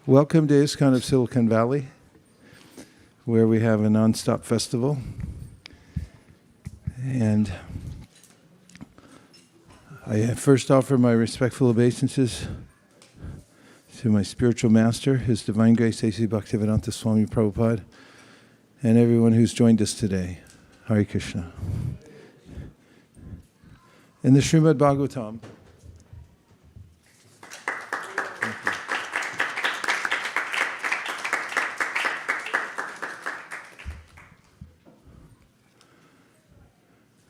Welcome to ISKCON of Silicon Valley, where we have a non-stop festival. And I first offer my respectful obeisances to my spiritual master, His Divine Grace A.C. Bhaktivedanta Swami Prabhupada, and everyone who's joined us today. Hare Krishna. In the Srimad Bhagavatam,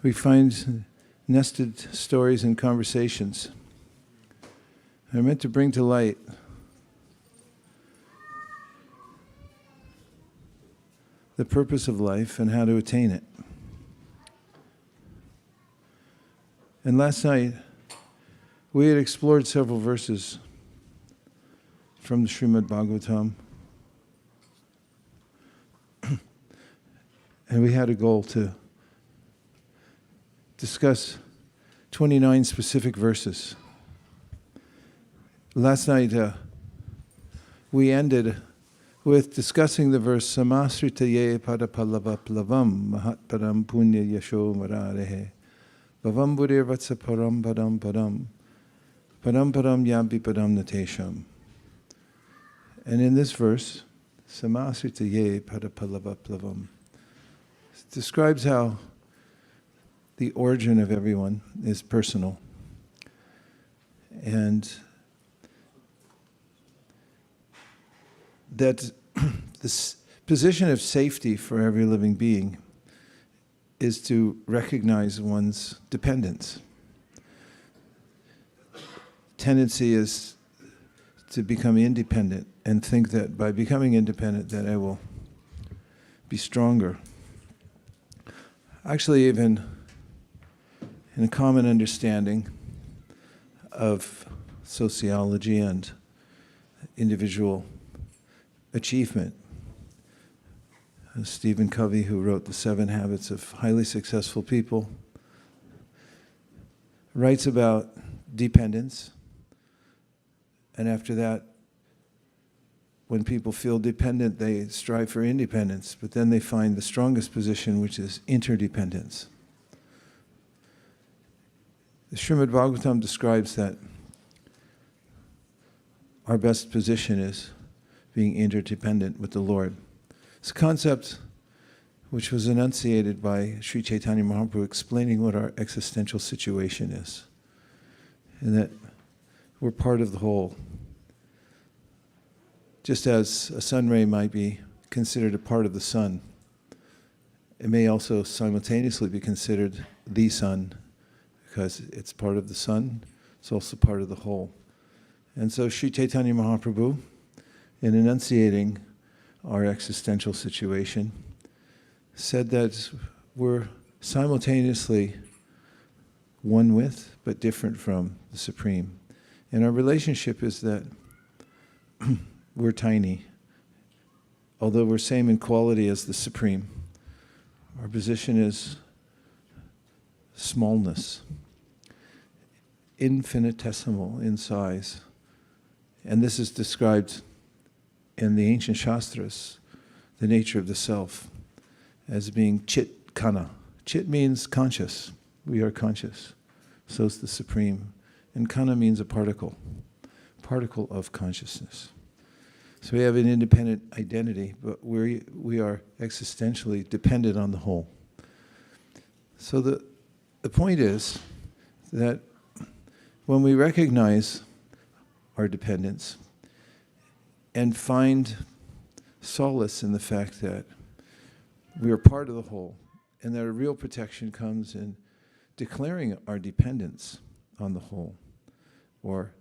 we find nested stories and conversations that are meant to bring to light the purpose of life and how to attain it. And last night, we had explored several verses from the Srimad Bhagavatam, and we had a goal to discuss 29 specific verses. Last night, we ended with discussing the verse Samasritaye padapallavaplavam mahatparam punya yasho mararehe bhavam burirvatsa param padam padam padam padam yampi padam natesham. And in this verse, Samasritaye padapallavaplavam describes how the origin of everyone is personal. And that this position of safety for every living being is to recognize one's dependence. Tendency is to become independent and think that by becoming independent that I will be stronger. Actually, even in a common understanding of sociology and individual achievement. Stephen Covey, who wrote The 7 Habits of Highly Successful People, writes about dependence. And after that, when people feel dependent, they strive for independence. But then they find the strongest position, which is interdependence. The Srimad Bhagavatam describes that our best position is being interdependent with the Lord. It's a concept which was enunciated by Sri Chaitanya Mahaprabhu explaining what our existential situation is, and that we're part of the whole. Just as a sun ray might be considered a part of the sun, it may also simultaneously be considered the sun, because it's part of the sun, it's also part of the whole. And so Sri Chaitanya Mahaprabhu, in enunciating our existential situation, said that we're simultaneously one with, but different from the Supreme. And our relationship is that we're tiny. Although we're same in quality as the Supreme, our position is smallness, infinitesimal in size. And this is described in the ancient Shastras, the nature of the self, as being chit kana. Chit means conscious. We are conscious. So is the Supreme. And kana means a particle of consciousness. So we have an independent identity, but we are existentially dependent on the whole. So the point is that when we recognize our dependence and find solace in the fact that we are part of the whole, and that a real protection comes in declaring our dependence on the whole, or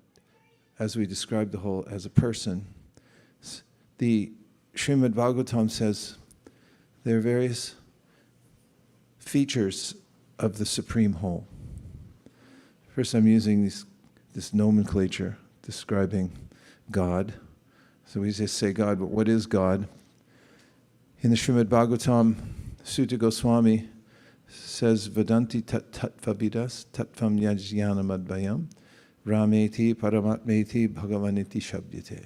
as we describe the whole as a person, the Srimad Bhagavatam says there are various features of the Supreme Whole. First, I'm using this nomenclature describing God. So we just say God, but what is God? In the Srimad Bhagavatam, Sutta Goswami says, Vedanti tattvavidas tattvam yajnanam advayam rameti paramatmeti bhagavaniti shabdyate.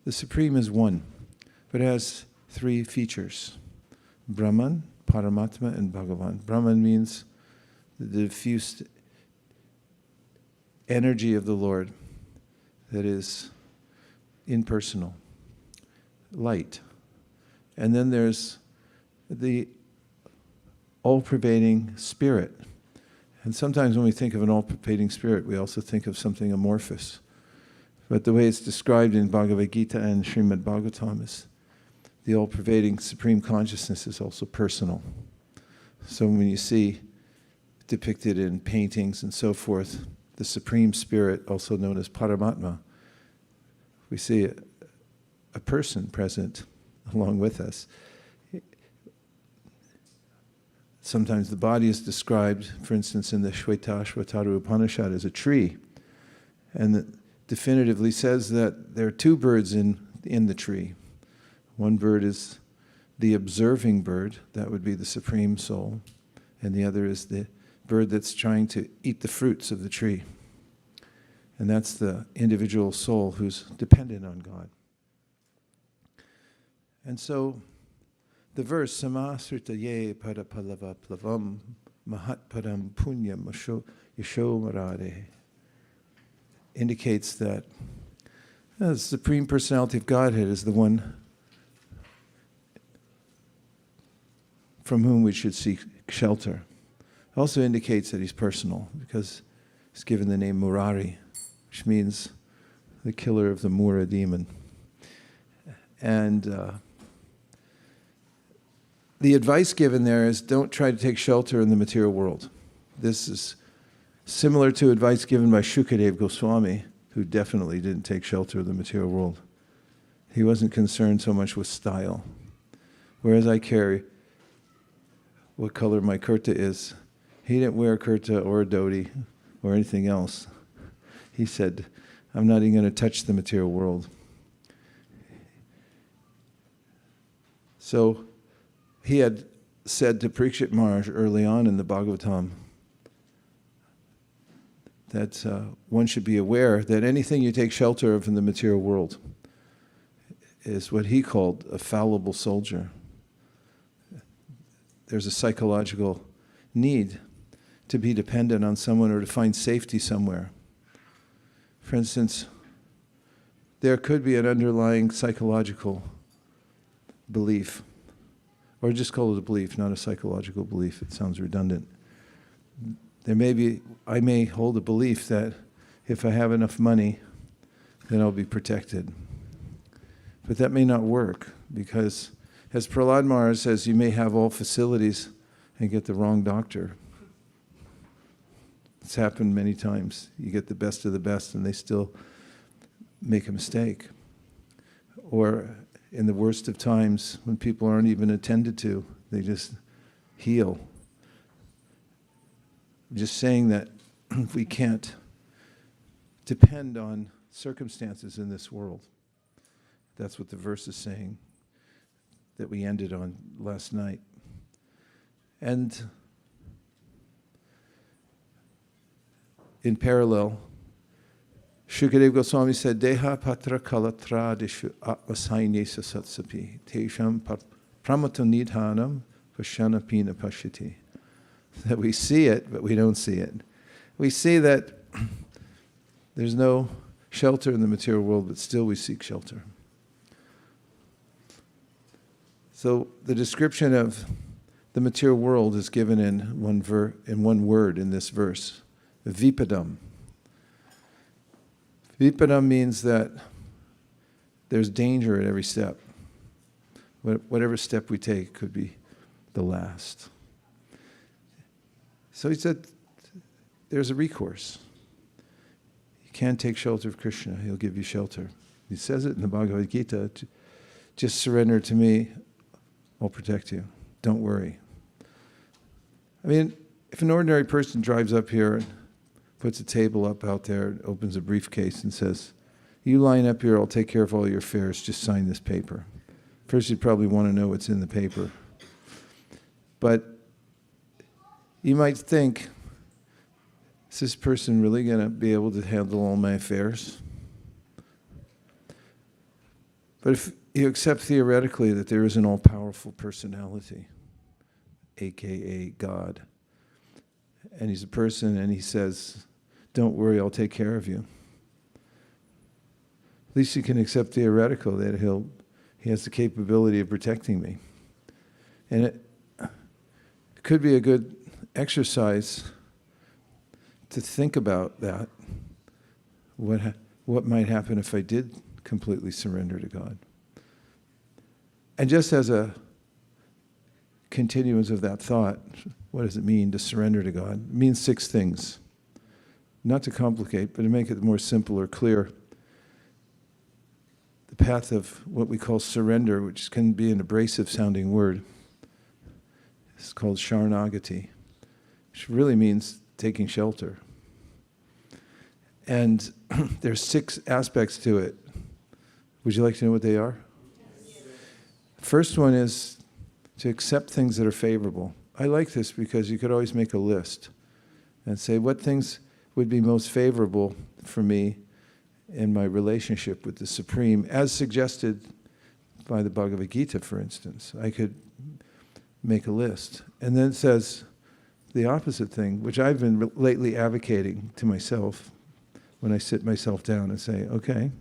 the Supreme is one, but it has three features: Brahman, Paramatma, and Bhagavan. Brahman means the diffused energy of the Lord that is impersonal, light. And then there's the all-pervading spirit. And sometimes when we think of an all-pervading spirit, we also think of something amorphous. But the way it's described in Bhagavad Gita and Srimad Bhagavatam is the all-pervading supreme consciousness is also personal. So when you see depicted in paintings and so forth, the supreme spirit, also known as Paramatma, we see a person present along with us. Sometimes the body is described, for instance, in the Shvetashvatara Upanishad as a tree, and it definitively says that there are two birds in the tree. One bird is the observing bird, that would be the Supreme Soul, and the other is the bird that's trying to eat the fruits of the tree. And that's the individual soul who's dependent on God. And so the verse, Samasritaye Padapalava Plavam Mahatpadam Punya Yashomarade, indicates that the Supreme Personality of Godhead is the one from whom we should seek shelter. It also indicates that he's personal, because he's given the name Murari, which means the killer of the Mura demon. And the advice given there is don't try to take shelter in the material world. This is similar to advice given by Shukadeva Goswami, who definitely didn't take shelter of the material world. He wasn't concerned so much with style. Whereas I care what color my kurta is, he didn't wear a kurta or a dhoti or anything else. He said, I'm not even going to touch the material world. So he had said to Parikshit Maharaj early on in the Bhagavatam that one should be aware that anything you take shelter of in the material world is what he called a fallible soldier. There's a psychological need to be dependent on someone or to find safety somewhere. For instance, there could be an underlying psychological belief, or just call it a belief, not a psychological belief. It sounds redundant. I may hold a belief that if I have enough money, then I'll be protected. But that may not work, because as Prahlad Maharaj says, you may have all facilities and get the wrong doctor. It's happened many times. You get the best of the best and they still make a mistake. Or in the worst of times, when people aren't even attended to, they just heal. I'm just saying that we can't depend on circumstances in this world. That's what the verse is saying that we ended on last night. And in parallel, Shukadeva Goswami said, Deha patra kalatra dishu atmasainesa satsapi tesham pramato nidhanam pashanapina pashiti. That we see it, but we don't see it. We see that there's no shelter in the material world, but still we seek shelter. So the description of the material world is given in one word in this verse, vipadam. Vipadam means that there's danger at every step. Whatever step we take could be the last. So he said, there's a recourse. You can't take shelter of Krishna. He'll give you shelter. He says it in the Bhagavad Gita, just surrender to me, I'll protect you. Don't worry. I mean, if an ordinary person drives up here and puts a table up out there, opens a briefcase and says, you line up here, I'll take care of all your affairs, just sign this paper. First you'd probably want to know what's in the paper. But you might think, is this person really going to be able to handle all my affairs? But if you accept theoretically that there is an all-powerful personality, aka God, and he's a person and he says, don't worry, I'll take care of you. At least you can accept theoretical that he has the capability of protecting me. And it could be a good exercise to think about that. What might happen if I did completely surrender to God? And just as a continuance of that thought, what does it mean to surrender to God? It means 6 things. Not to complicate, but to make it more simple or clear. The path of what we call surrender, which can be an abrasive sounding word, is called Sharanagati, which really means taking shelter. And there's 6 aspects to it. Would you like to know what they are? Yes. First one is to accept things that are favorable. I like this because you could always make a list and say what things would be most favorable for me in my relationship with the Supreme, as suggested by the Bhagavad Gita, for instance. I could make a list. And then it says the opposite thing, which I've been lately advocating to myself when I sit myself down and say, okay,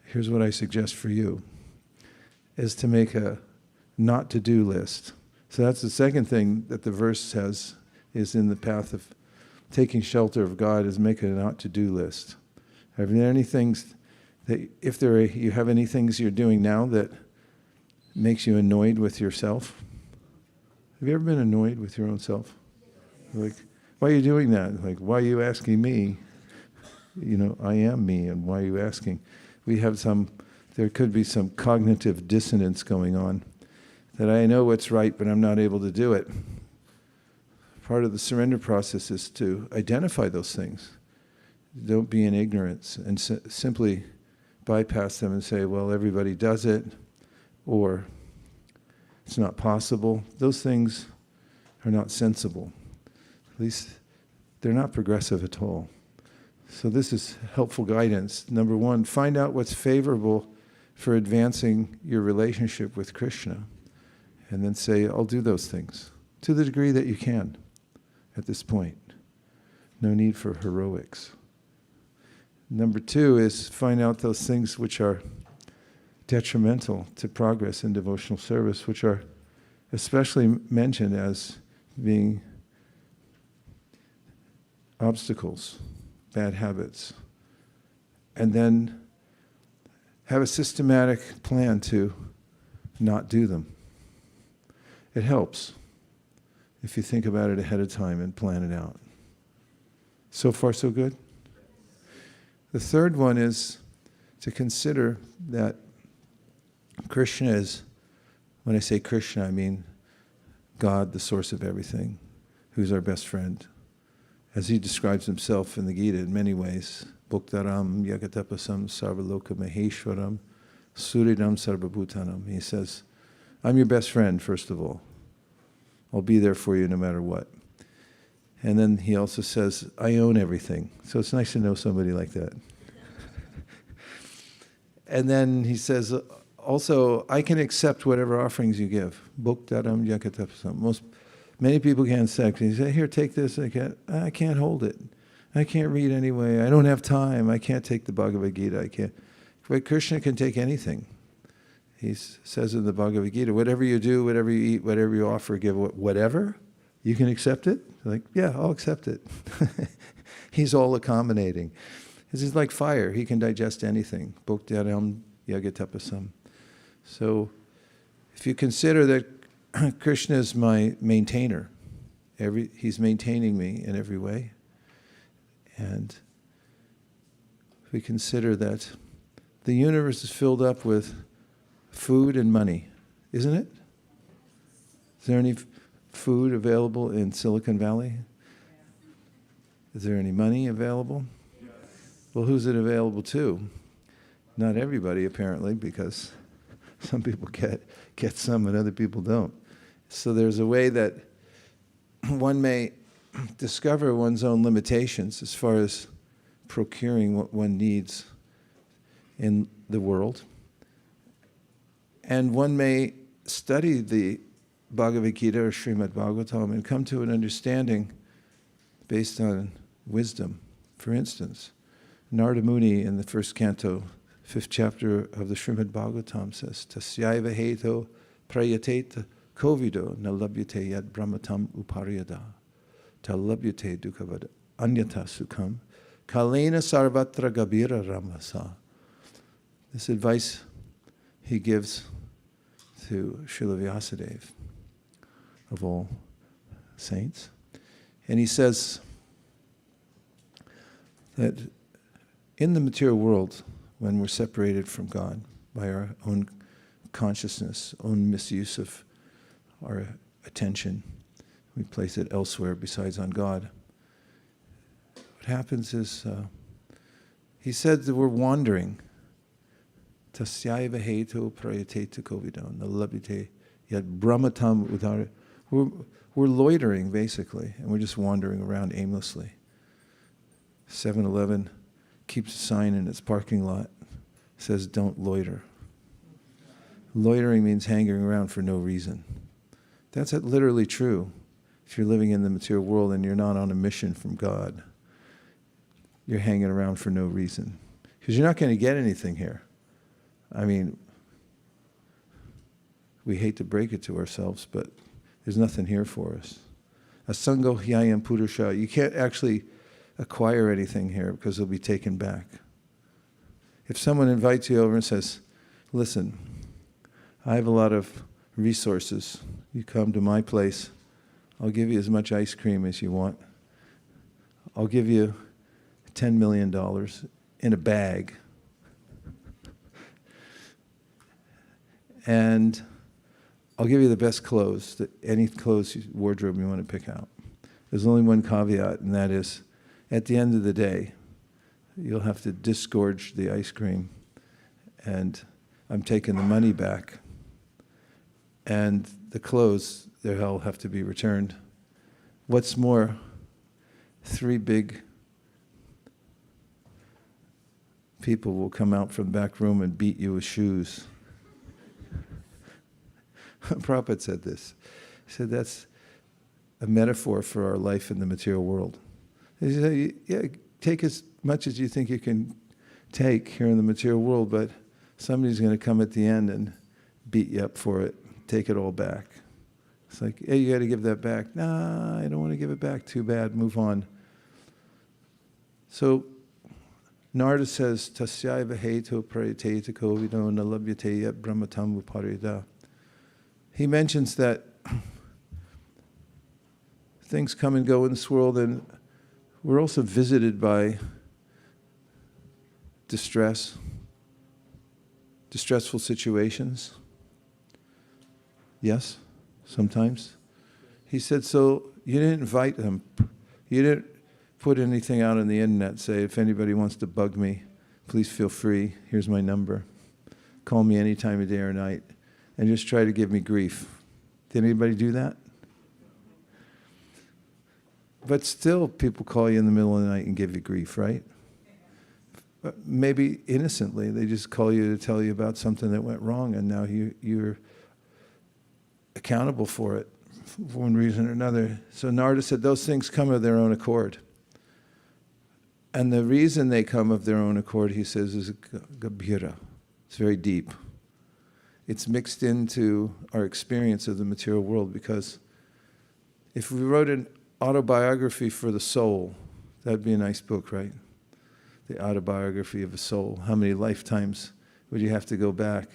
here's what I suggest for you, is to make a not to do list. So that's the second thing that the verse says is in the path of taking shelter of God, is make a not to do list. Are there any things that, you have any things you're doing now that makes you annoyed with yourself? Have you ever been annoyed with your own self? Like, why are you doing that? Like, why are you asking me? I am me, and why are you asking? There could be some cognitive dissonance going on, that I know what's right, but I'm not able to do it. Part of the surrender process is to identify those things. Don't be in ignorance and simply bypass them and say, well, everybody does it, or it's not possible. Those things are not sensible. At least they're not progressive at all. So this is helpful guidance. Number 1, find out what's favorable for advancing your relationship with Krishna. And then say, I'll do those things to the degree that you can at this point. No need for heroics. Number 2 is find out those things which are detrimental to progress in devotional service, which are especially mentioned as being obstacles, bad habits. And then have a systematic plan to not do them. It helps if you think about it ahead of time and plan it out. So far, so good? The third one is to consider that Krishna is, when I say Krishna, I mean God, the source of everything, who's our best friend. As he describes himself in the Gita in many ways, Bhuktaram Yagatapasam Sarvaloka Maheshwaram Suridam Sarvabhutanam. He says, I'm your best friend, first of all. I'll be there for you no matter what. And then he also says, I own everything. So it's nice to know somebody like that. And then he says, also, I can accept whatever offerings you give. Bhuktaram Yakatapasam. Many people can't accept. He says, here, take this. I can't hold it. I can't read anyway. I don't have time. I can't take the Bhagavad Gita. I can't. But Krishna can take anything. He says in the Bhagavad Gita, whatever you do, whatever you eat, whatever you offer, give whatever, you can accept it? Like, yeah, I'll accept it. He's all accommodating. He's like fire. He can digest anything. Bhuktaram Yagatapasam. So if you consider that Krishna is my maintainer, he's maintaining me in every way. And if we consider that the universe is filled up with food and money, isn't it? Is there any food available in Silicon Valley? Is there any money available? Yes. Well, who's it available to? Not everybody, apparently, because some people get some and other people don't. So there's a way that one may discover one's own limitations as far as procuring what one needs in the world. And one may study the Bhagavad Gita or Srimad Bhagavatam and come to an understanding based on wisdom. For instance, Narada Muni in the first canto, 5th chapter of the Srimad Bhagavatam says, Tasyaiva heto prayateta kovido na labhyate yad brahmatam upariyada ta labhyate dukkavad anyata sukham kalena sarvatra gabira ramasa. This advice he gives to Srila Vyasadeva, of all saints. And he says that in the material world, when we're separated from God by our own consciousness, own misuse of our attention, we place it elsewhere besides on God. What happens is, he said that we're wandering. Tasyaiva heto prayateta kovidam nalabhyate yad brahmatam udara. We're loitering, basically, and we're just wandering around aimlessly. 7-Eleven keeps a sign in its parking lot, says, don't loiter. Loitering means hanging around for no reason. That's literally true if you're living in the material world and you're not on a mission from God. You're hanging around for no reason. Because you're not going to get anything here. I mean, we hate to break it to ourselves, but there's nothing here for us. Asango hyayam purusha. You can't actually acquire anything here because it'll be taken back. If someone invites you over and says, listen, I have a lot of resources. You come to my place. I'll give you as much ice cream as you want. I'll give you $10 million in a bag. And I'll give you the best clothes, any clothes wardrobe you want to pick out. There's only one caveat, and that is, at the end of the day, you'll have to disgorge the ice cream, and I'm taking the money back, and the clothes, they'll have to be returned. What's more, 3 big people will come out from the back room and beat you with shoes. Prabhupada said this. He said that's a metaphor for our life in the material world. He said, yeah, take as much as you think you can take here in the material world, but somebody's going to come at the end and beat you up for it, take it all back. It's like, hey, you got to give that back. Nah, I don't want to give it back. Too bad. Move on. So Narada says, Tasyaiva heto prayateta kovido na labhyate yat brahmatam upariyada. He mentions that things come and go in this world, and we're also visited by distressful situations. Yes, sometimes. He said, so you didn't invite them. You didn't put anything out on the internet, say, if anybody wants to bug me, please feel free. Here's my number. Call me any time of day or night. And just try to give me grief. Did anybody do that? But still, people call you in the middle of the night and give you grief, right? But maybe innocently, they just call you to tell you about something that went wrong, and now you're accountable for it for one reason or another. So Narada said those things come of their own accord. And the reason they come of their own accord, he says, is gabhira. It's very deep. It's mixed into our experience of the material world, because if we wrote an autobiography for the soul, that'd be a nice book, right? The autobiography of a soul. How many lifetimes would you have to go back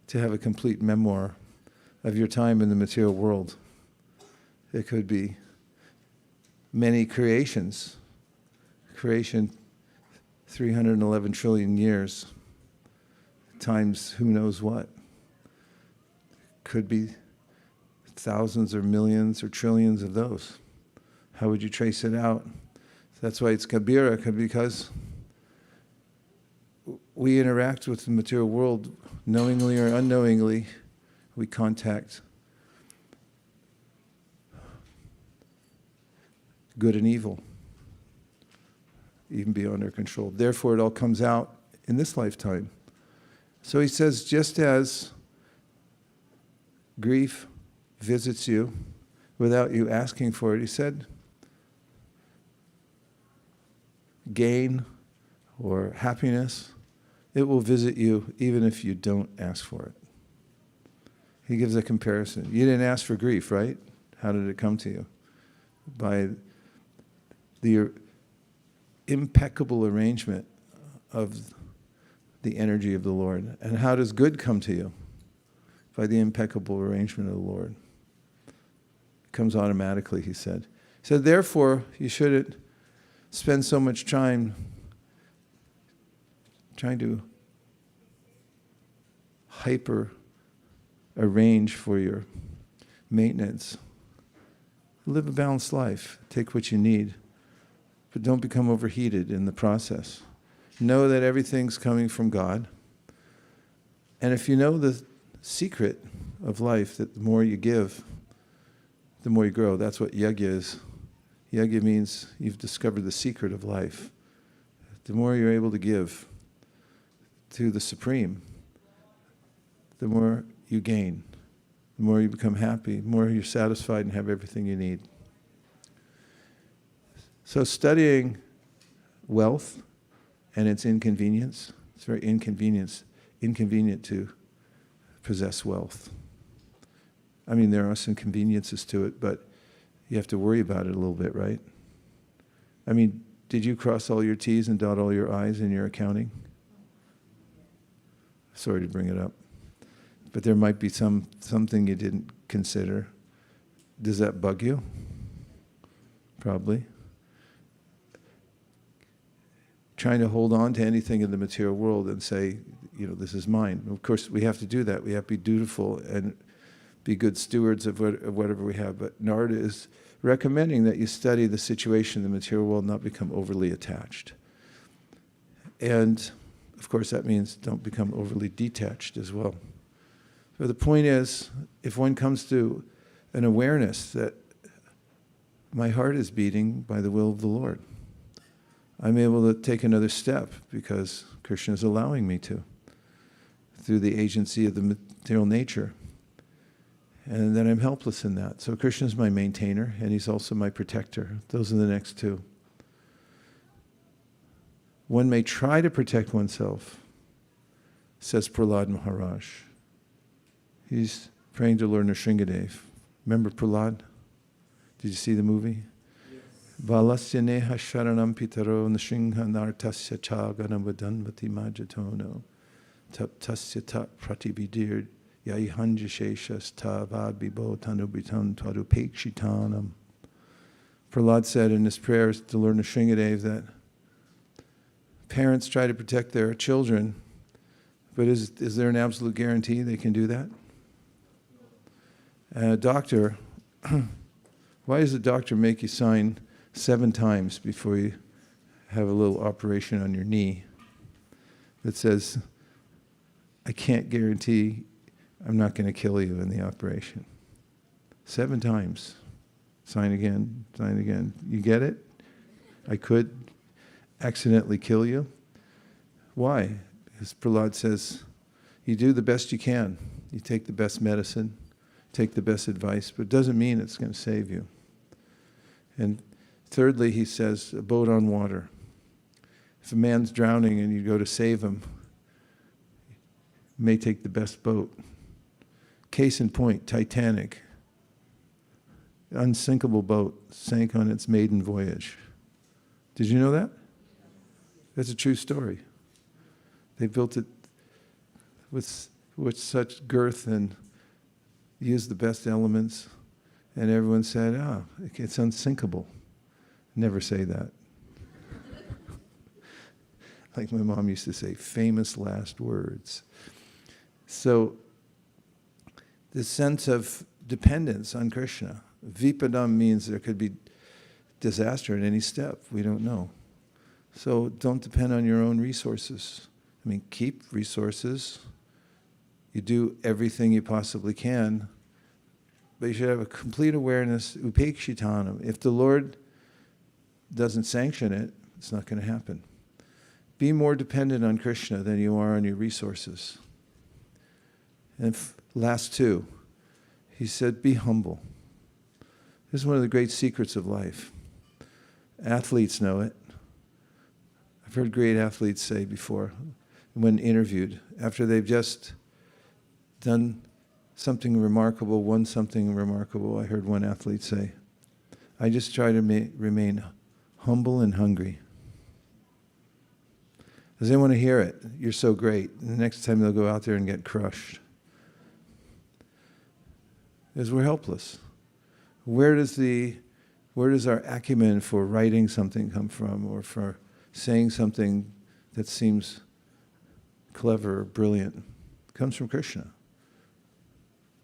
to have a complete memoir of your time in the material world? It could be many creations. Creation, 311 trillion years. Times who knows what. Could be thousands or millions or trillions of those. How would you trace it out? That's why it's Kabira, because we interact with the material world knowingly or unknowingly. We contact good and evil, even beyond our control. Therefore, it all comes out in this lifetime. So he says, just as grief visits you without you asking for it, he said, gain or happiness, it will visit you even if you don't ask for it. He gives a comparison. You didn't ask for grief, right? How did it come to you? By the impeccable arrangement of the energy of the Lord. And how does good come to you? By the impeccable arrangement of the Lord. It comes automatically, he said. He said, therefore, you shouldn't spend so much time trying to hyper arrange for your maintenance. Live a balanced life. Take what you need. But don't become overheated in the process. Know that everything's coming from God. And if you know the secret of life, that the more you give, the more you grow. That's what yajna is. Yajna means you've discovered the secret of life. The more you're able to give to the Supreme, the more you gain. The more you become happy, the more you're satisfied and have everything you need. So studying wealth and its inconvenience, it's very inconvenient to possess wealth. I mean, there are some conveniences to it, but you have to worry about it a little bit, right? I mean, did you cross all your T's and dot all your I's in your accounting? Sorry to bring it up. But there might be something you didn't consider. Does that bug you? Probably. Trying to hold on to anything in the material world and say, this is mine. Of course, we have to do that. We have to be dutiful and be good stewards of whatever we have. But Narada is recommending that you study the situation in the material world, not become overly attached. And, of course, that means don't become overly detached as well. So the point is, if one comes to an awareness that my heart is beating by the will of the Lord, I'm able to take another step because Krishna is allowing me to, through the agency of the material nature. And then I'm helpless in that. So Krishna is my maintainer, and he's also my protector. Those are the next two. One may try to protect oneself, says Prahlad Maharaj. He's praying to Lord Nrsingadev. Remember Prahlad? Did you see the movie? Balasya neha sharanam pitaro nrsimha nartasya cha ganavadanvati majatono taptasya ta pratibidir yayihanjasheshas tavad bibo tanubitan tvadupekshitanam. Prahlad said in his prayers to Lord Nrsingadev that parents try to protect their children, but is there an absolute guarantee they can do that? And a doctor, why does the doctor make you sign 7 times before you have a little operation on your knee that says, I can't guarantee I'm not going to kill you in the operation? 7 times. Sign again, sign again. You get it? I could accidentally kill you. Why? Because Prahlad says, you do the best you can. You take the best medicine, take the best advice, but it doesn't mean it's going to save you. And thirdly, he says, a boat on water. If a man's drowning and you go to save him, you may take the best boat. Case in point, Titanic. Unsinkable boat, sank on its maiden voyage. Did you know that? That's a true story. They built it with such girth and used the best elements, and everyone said, it's unsinkable. Never say that. Like my mom used to say, famous last words. So the sense of dependence on Krishna. Vipadam means there could be disaster at any step. We don't know. So don't depend on your own resources. I mean, keep resources. You do everything you possibly can. But you should have a complete awareness, upekshitanam. If the Lord doesn't sanction it, it's not going to happen. Be more dependent on Krishna than you are on your resources. And last two, He said, be humble. This is one of the great secrets of life. Athletes know it. I've heard great athletes say before, when interviewed, after they've just done something remarkable, won something remarkable, I heard one athlete say, I just try to remain humble and hungry. Because they want to hear it. You're so great. And the next time they'll go out there and get crushed. Because we're helpless. Where does our acumen for writing something come from, or for saying something that seems clever or brilliant? It comes from Krishna.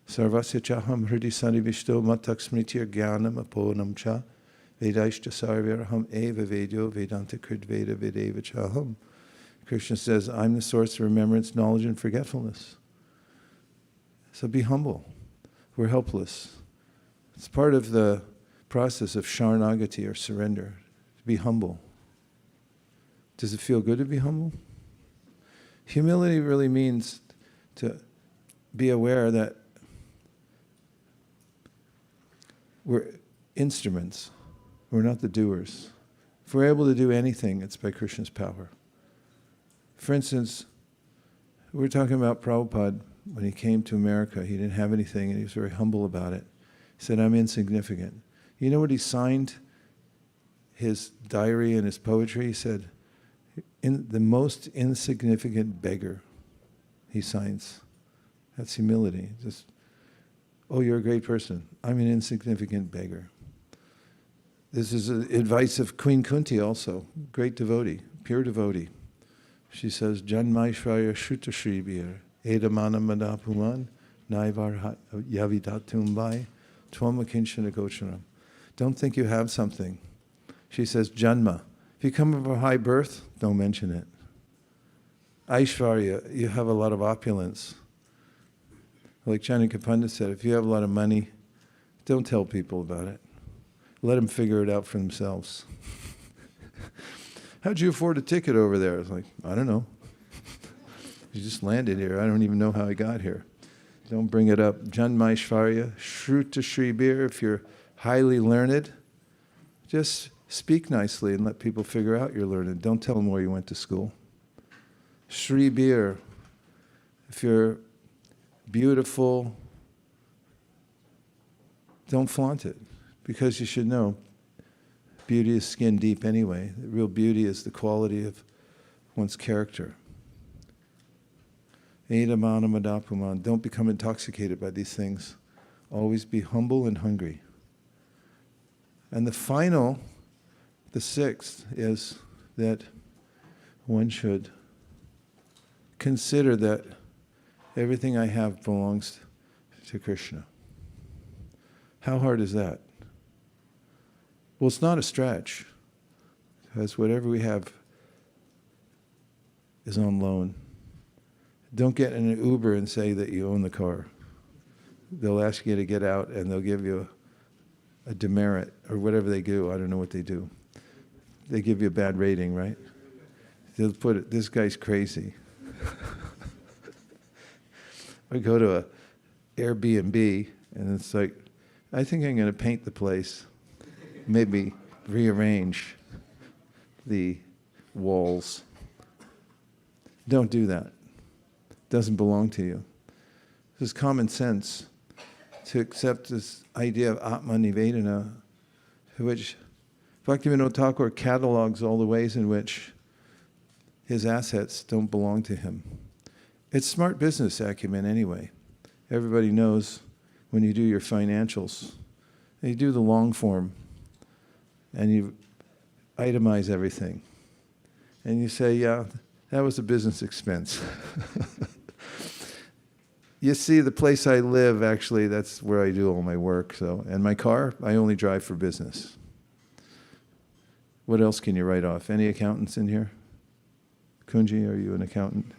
Sarvasya chaham hridi sanivishto matak smritir jnanam aponam cha vedaishta sarviraham eva vedyo vedanta kridveda vedeva chaham. Krishna says, I'm the source of remembrance, knowledge, and forgetfulness. So be humble. We're helpless. It's part of the process of sharanagati, or surrender, to be humble. Does it feel good to be humble? Humility really means to be aware that we're instruments. We're not the doers. If we're able to do anything, it's by Krishna's power. For instance, we were talking about Prabhupada when he came to America. He didn't have anything, and he was very humble about it. He said, I'm insignificant. You know what he signed his diary and his poetry? He said, the most insignificant beggar, he signs. That's humility. Just, oh, you're a great person. I'm an insignificant beggar. This is advice of Queen Kunti also, great devotee, pure devotee. She says, Janmaishvarya Shutashribir, Edamana Madapuman, Naivar Yavidatumbai, Twamakinshana Gocharam. Don't think you have something. She says, Janma. If you come from a high birth, don't mention it. Aishvarya, you have a lot of opulence. Like Chanting Pandit said, if you have a lot of money, don't tell people about it. Let them figure it out for themselves. How'd you afford a ticket over there? I was like, I don't know. You just landed here. I don't even know how I got here. Don't bring it up. Janmaishvarya, Shruta Shribir, if you're highly learned, just speak nicely and let people figure out you're learned. Don't tell them where you went to school. Shribir, if you're beautiful, don't flaunt it, because you should know beauty is skin deep anyway. The real beauty is the quality of one's character. Edamana madapuman. Don't become intoxicated by these things. Always be humble and hungry. And the sixth, is that one should consider that everything I have belongs to Krishna. How hard is that? Well, it's not a stretch, because whatever we have is on loan. Don't get in an Uber and say that you own the car. They'll ask you to get out, and they'll give you a demerit, or whatever they do. I don't know what they do. They give you a bad rating, right? They'll put it, this guy's crazy. I go to a Airbnb, and it's like, I think I'm going to paint the place. Maybe rearrange the walls. Don't do that. It doesn't belong to you. This is common sense to accept this idea of Atma Nivedana, which Bhaktivinoda Thakur catalogs all the ways in which his assets don't belong to him. It's smart business acumen anyway. Everybody knows when you do your financials, you do the long form, and you itemize everything. And you say, yeah, that was a business expense. You see, the place I live, actually, that's where I do all my work. So, and my car, I only drive for business. What else can you write off? Any accountants in here? Kunji, are you an accountant?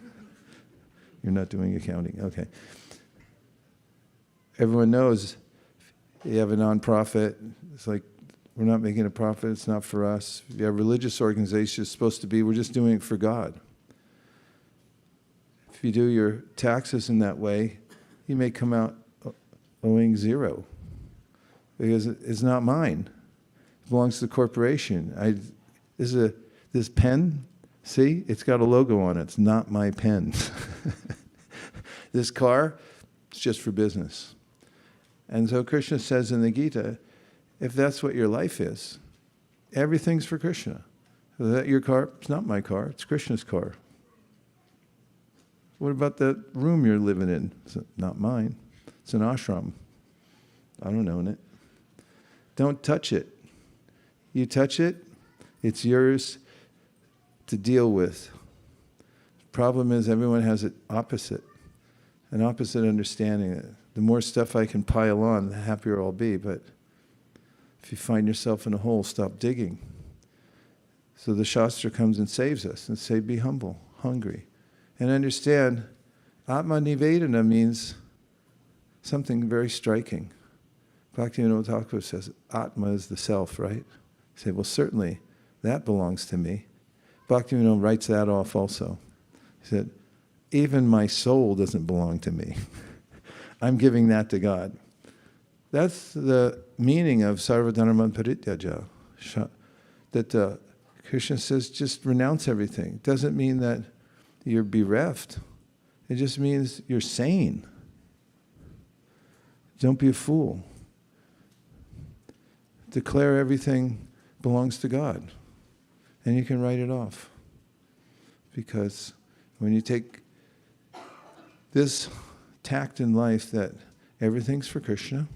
You're not doing accounting, okay. Everyone knows you have a nonprofit, it's like, we're not making a profit, it's not for us. If you have religious organizations, it's supposed to be, we're just doing it for God. If you do your taxes in that way, you may come out owing zero. Because it's not mine. It belongs to the corporation. This pen, see, it's got a logo on it. It's not my pen. This car, it's just for business. And so Krishna says in the Gita, if that's what your life is, everything's for Krishna. Is that your car? It's not my car. It's Krishna's car. What about that room you're living in? It's not mine. It's an ashram. I don't own it. Don't touch it. You touch it, it's yours to deal with. The problem is everyone has an opposite understanding. The more stuff I can pile on, the happier I'll be. But if you find yourself in a hole, stop digging. So the Shastra comes and saves us and say, be humble, hungry. And understand, Atma Nivedana means something very striking. Bhaktivinoda Thakur says, Atma is the self, right? You say, well, certainly, that belongs to me. Bhaktivinoda writes that off also. He said, even my soul doesn't belong to me. I'm giving that to God. That's the meaning of Sarvadharma Parityaja. That Krishna says, just renounce everything. It doesn't mean that you're bereft. It just means you're sane. Don't be a fool. Declare everything belongs to God. And you can write it off. Because when you take this tact in life that everything's for Krishna,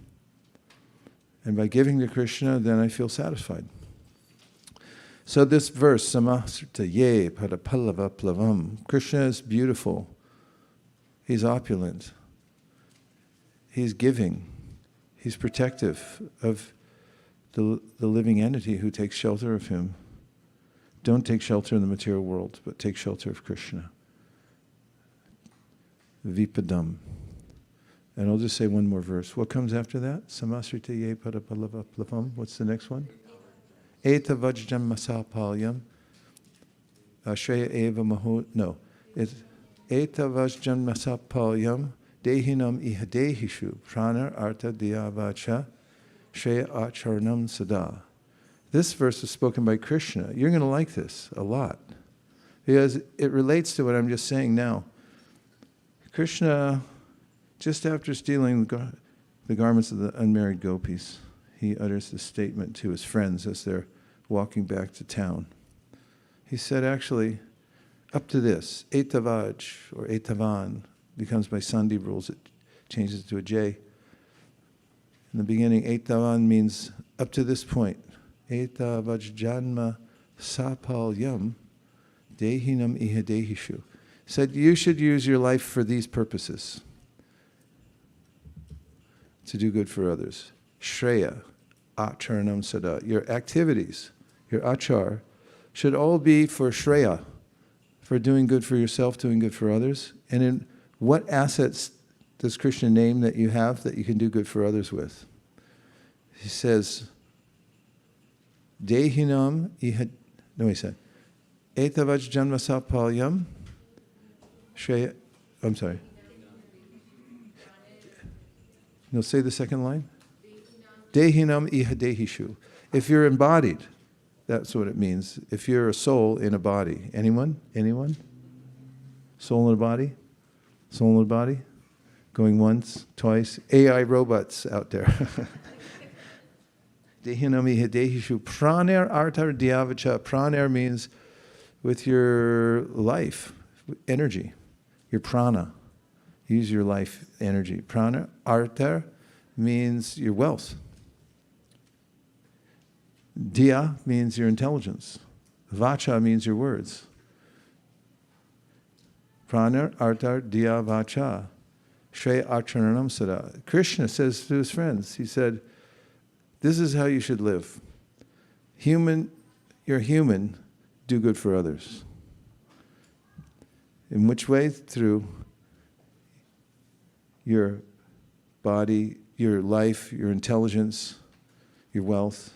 and by giving to Krishna, then I feel satisfied. So this verse, Samasrita ye padapallava plavam. Krishna is beautiful. He's opulent. He's giving. He's protective of the living entity who takes shelter of him. Don't take shelter in the material world, but take shelter of Krishna. Vipadam. And I'll just say one more verse. What comes after that? Samasrita ye padapallava plavam. What's the next one? Eta vajjam masapalyam. Shreya eva maho. No. It's Eta vajjam masapalyam. Dehinam ihadehishu. Prana arta diyavacha. Shreya acharnam sada. This verse is spoken by Krishna. You're going to like this a lot. Because it relates to what I'm just saying now. Krishna, just after stealing the garments of the unmarried gopis, he utters this statement to his friends as they're walking back to town. He said, actually, up to this, etavaj or etavan becomes by Sandhi rules, it changes to a J. In the beginning, etavan means up to this point. Etavaj janma sapalyam dehinam ihadehishu. Said, you should use your life for these purposes. To do good for others. Shreya, acharnam sada. Your activities, your achar, should all be for shreya, for doing good for yourself, doing good for others. And in what assets does Krishna name that you have that you can do good for others with? He says, Dehinam ihad, no, he said, Etavaj janmasapalyam, shreya, I'm sorry. No, say the second line. Dehinam ihadehishu. If you're embodied, that's what it means. If you're a soul in a body. Anyone? Anyone? Soul in a body? Soul in a body? Going once, twice. AI robots out there. Dehinam ihadehishu. Praner artar dyavacha. Praner means with your life, energy, your prana. Use your life energy. Prana, artar, means your wealth. Diya means your intelligence. Vacha means your words. Prana, artar, diya, vacha. Shreya acharnam sada. Krishna says to his friends, he said, this is how you should live. You're human, do good for others. In which way? Through your body, your life, your intelligence, your wealth,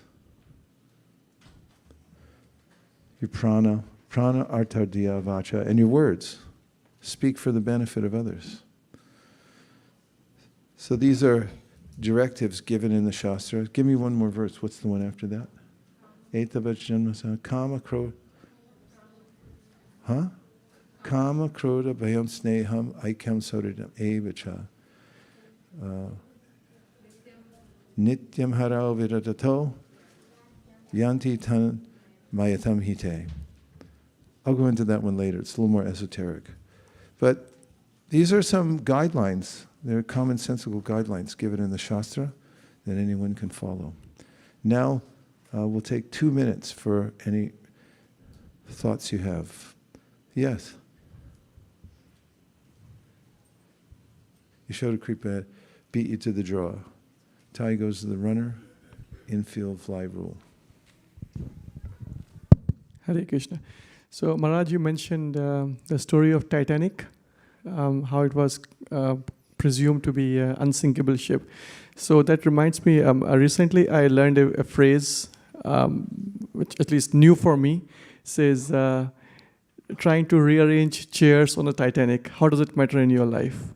your prana, artar, diya, vacha, and your words. Speak for the benefit of others. So these are directives given in the Shastra. Give me one more verse. What's the one after that? Etava janmasa kama krodha. Huh? Kama krodha bhayam sneham aikyam soridam evacha. Nityam harao viradato yanti tan mayatam hite. I'll go into that one later. It's a little more esoteric. But these are some guidelines. They're commonsensical guidelines given in the Shastra that anyone can follow. Now, we'll take 2 minutes for any thoughts you have. Yes? Yashoda Kripa beat you to the draw. Tai goes to the runner, infield fly rule. Hare Krishna. So, Maharaj, you mentioned the story of Titanic, how it was presumed to be an unsinkable ship. So that reminds me, recently I learned a phrase, which at least new for me, says, trying to rearrange chairs on the Titanic. How does it matter in your life?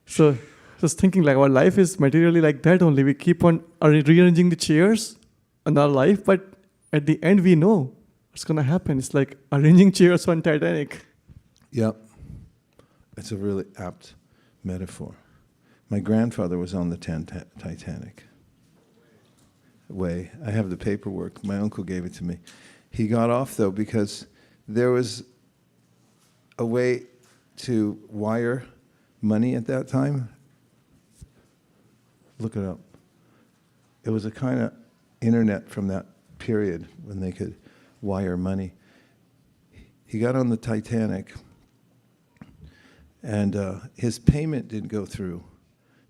So just thinking like our life is materially like that only. We keep on rearranging the chairs in our life, but at the end we know what's going to happen. It's like arranging chairs on Titanic. Yep. It's a really apt metaphor. My grandfather was on the Titanic. Way. I have the paperwork. My uncle gave it to me. He got off, though, because there was a way to wire money at that time. Look it up. It was a kind of internet from that period when they could wire money. He got on the Titanic, and his payment didn't go through.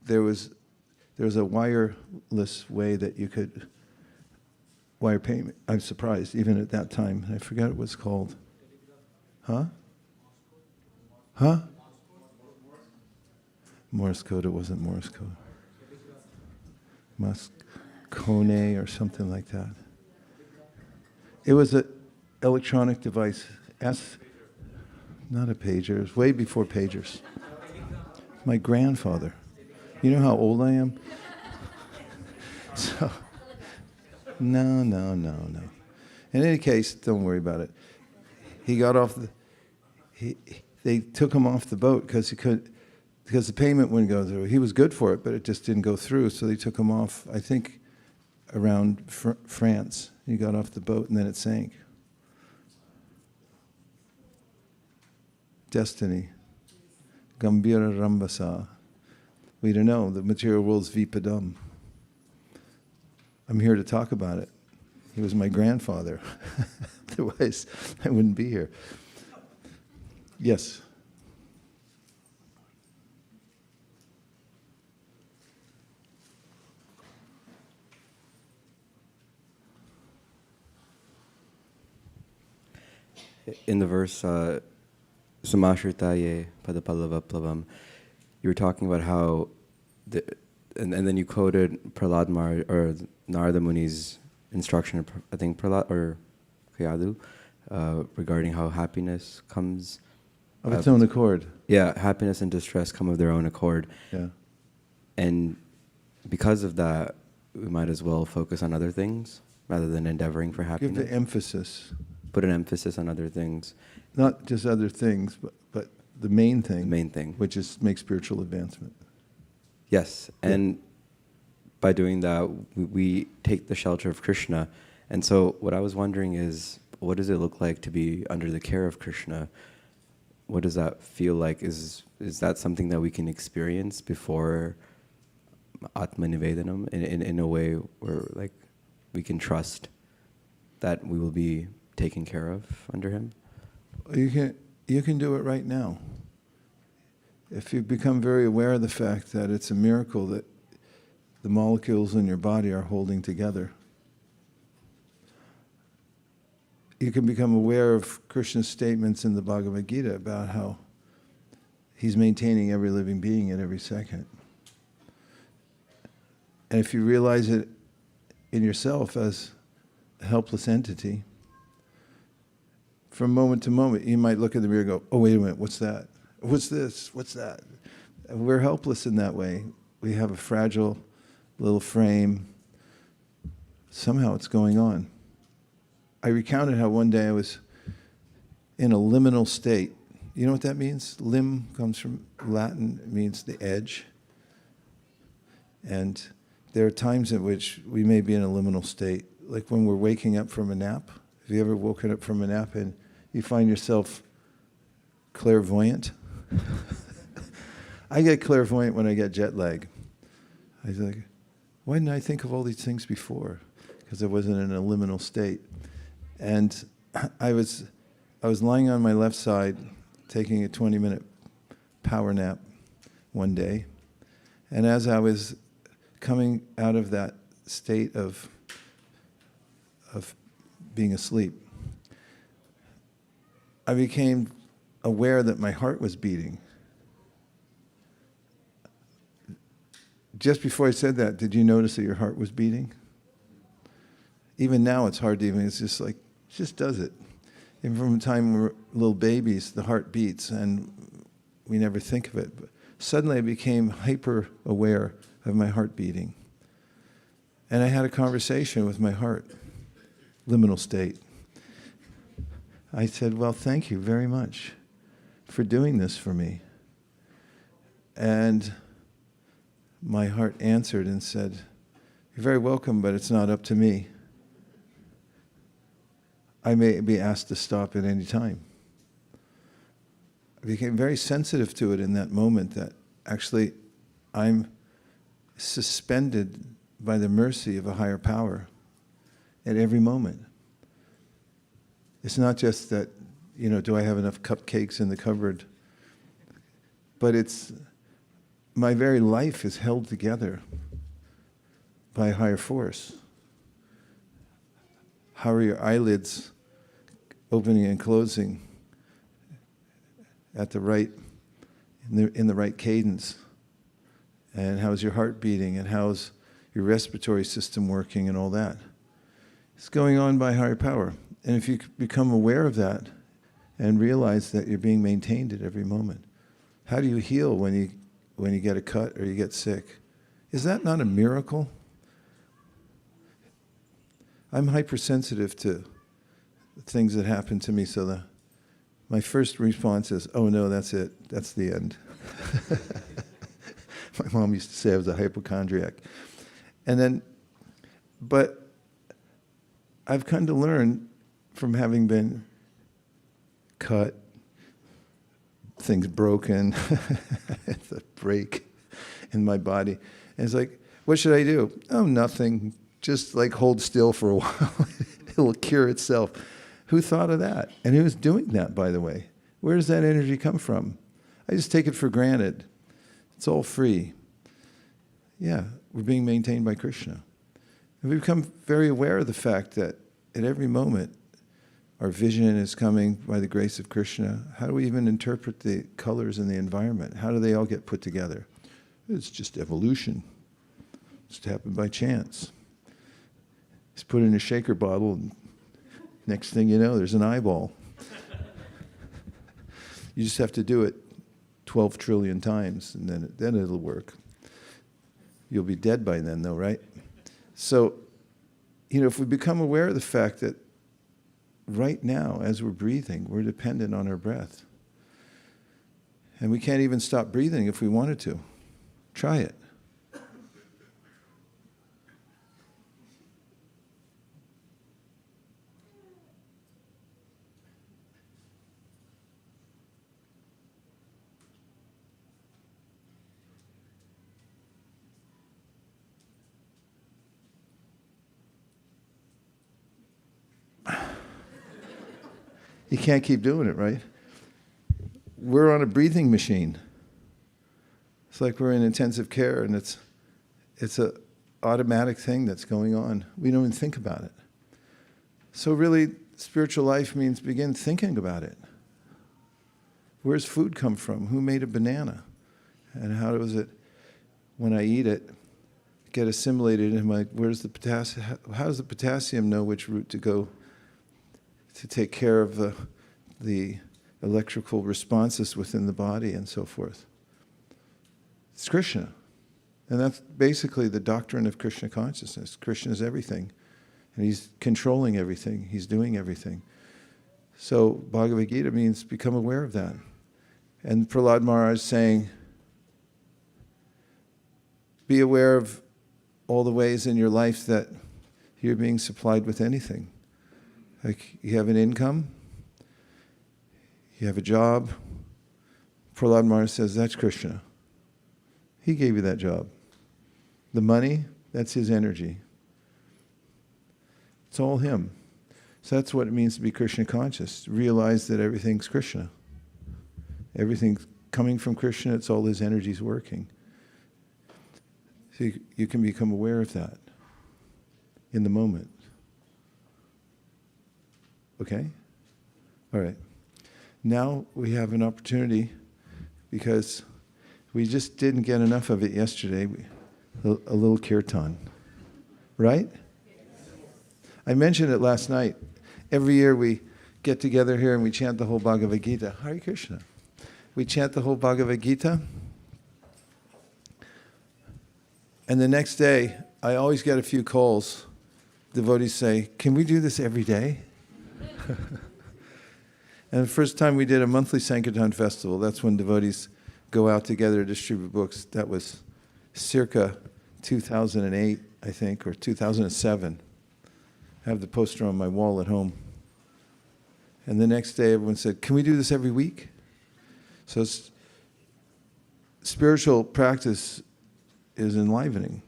There was a wireless way that you could wire payment. I'm surprised, even at that time. I forgot what it was called. Huh? Huh? Morse code. It wasn't Morse code. Muscone or something like that. It was an electronic device. Not a pager. It was way before pagers. My grandfather. You know how old I am? So, no. In any case, don't worry about it. He got off they took him off the boat because the payment wouldn't go through. He was good for it, but it just didn't go through. So they took him off, I think, around France. He got off the boat and then it sank. Destiny. Gambhira Rambasa. We don't know. The material world's vipadam. I'm here to talk about it. He was my grandfather. Otherwise, I wouldn't be here. Yes. In the verse, Samashritaye Padapallava Plavam, you were talking about how, and then you quoted Prahlad or Narada Muni's instruction, I think Prahlad or Kayadu, regarding how happiness comes of its own accord. Yeah, happiness and distress come of their own accord. Yeah. And because of that, we might as well focus on other things rather than endeavoring for happiness. Give the emphasis. Put an emphasis on other things. Not just other things, but the main thing. The main thing. Which is make spiritual advancement. Yes, and by doing that, we take the shelter of Krishna. And so what I was wondering is, what does it look like to be under the care of Krishna? What does that feel like? Is that something that we can experience before Atma Nivedanam in a way where like we can trust that we will be taken care of under him? You can do it right now. If you become very aware of the fact that it's a miracle that the molecules in your body are holding together, you can become aware of Krishna's statements in the Bhagavad Gita about how he's maintaining every living being at every second. And if you realize it in yourself as a helpless entity, from moment to moment, you might look in the mirror and go, oh, wait a minute, what's that? What's this? What's that? We're helpless in that way. We have a fragile little frame. Somehow it's going on. I recounted how one day I was in a liminal state. You know what that means? Lim comes from Latin. It means the edge. And there are times in which we may be in a liminal state, like when we're waking up from a nap. Have you ever woken up from a nap and you find yourself clairvoyant? I get clairvoyant when I get jet lag. I was like, why didn't I think of all these things before? Because I wasn't in a liminal state. And I was lying on my left side, taking a 20-minute power nap one day. And as I was coming out of that state of being asleep, I became aware that my heart was beating. Just before I said that, did you notice that your heart was beating? Even now it's hard to even, it's just like, it just does it. Even from the time we were little babies, the heart beats and we never think of it. But suddenly I became hyper aware of my heart beating. And I had a conversation with my heart, liminal state. I said, well, thank you very much for doing this for me. And my heart answered and said, you're very welcome, but it's not up to me. I may be asked to stop at any time. I became very sensitive to it in that moment that actually I'm suspended by the mercy of a higher power at every moment. It's not just that, do I have enough cupcakes in the cupboard? But it's, my very life is held together by a higher force. How are your eyelids opening and closing at the right, in the right cadence? And how's your heart beating? And how's your respiratory system working and all that? It's going on by higher power. And if you become aware of that and realize that you're being maintained at every moment, how do you heal when you get a cut or you get sick? Is that not a miracle? I'm hypersensitive to things that happen to me, so my first response is, oh no, that's it, that's the end. My mom used to say I was a hypochondriac. But I've come to learn from having been cut, things broken, the break in my body. And it's like, what should I do? Oh, nothing. Just like hold still for a while. It'll cure itself. Who thought of that? And who's doing that, by the way? Where does that energy come from? I just take it for granted. It's all free. Yeah, we're being maintained by Krishna. And we've become very aware of the fact that at every moment, our vision is coming by the grace of Krishna. How do we even interpret the colors in the environment? How do they all get put together? It's just evolution. It's happened by chance. It's put in a shaker bottle, and next thing you know, there's an eyeball. You just have to do it 12 trillion times, and then it'll work. You'll be dead by then, though, right? So, if we become aware of the fact that right now, as we're breathing, we're dependent on our breath. And we can't even stop breathing if we wanted to. Try it. You can't keep doing it, right? We're on a breathing machine. It's like we're in intensive care, and it's an automatic thing that's going on. We don't even think about it. So really, spiritual life means begin thinking about it. Where's food come from? Who made a banana? And how does it, when I eat it, get assimilated in my, where's the potassium? How does the potassium know which route to go to take care of the electrical responses within the body and so forth? It's Krishna. And that's basically the doctrine of Krishna consciousness. Krishna is everything. And he's controlling everything. He's doing everything. So Bhagavad Gita means become aware of that. And Prahlad Maharaj saying, be aware of all the ways in your life that you're being supplied with anything. Like you have an income, you have a job. Prahlad Maharaj says, that's Krishna. He gave you that job. The money, that's his energy. It's all him. So that's what it means to be Krishna conscious. Realize that everything's Krishna. Everything's coming from Krishna, it's all his energies working. So you can become aware of that in the moment. Okay? All right. Now we have an opportunity, because we just didn't get enough of it yesterday, a little kirtan. Right? I mentioned it last night. Every year we get together here and we chant the whole Bhagavad Gita. Hare Krishna. We chant the whole Bhagavad Gita. And the next day, I always get a few calls. Devotees say, can we do this every day? And the first time we did a monthly Sankirtan festival, that's when devotees go out together to distribute books. That was circa 2008, I think, or 2007. I have the poster on my wall at home. And the next day, everyone said, can we do this every week? So spiritual practice is enlivening.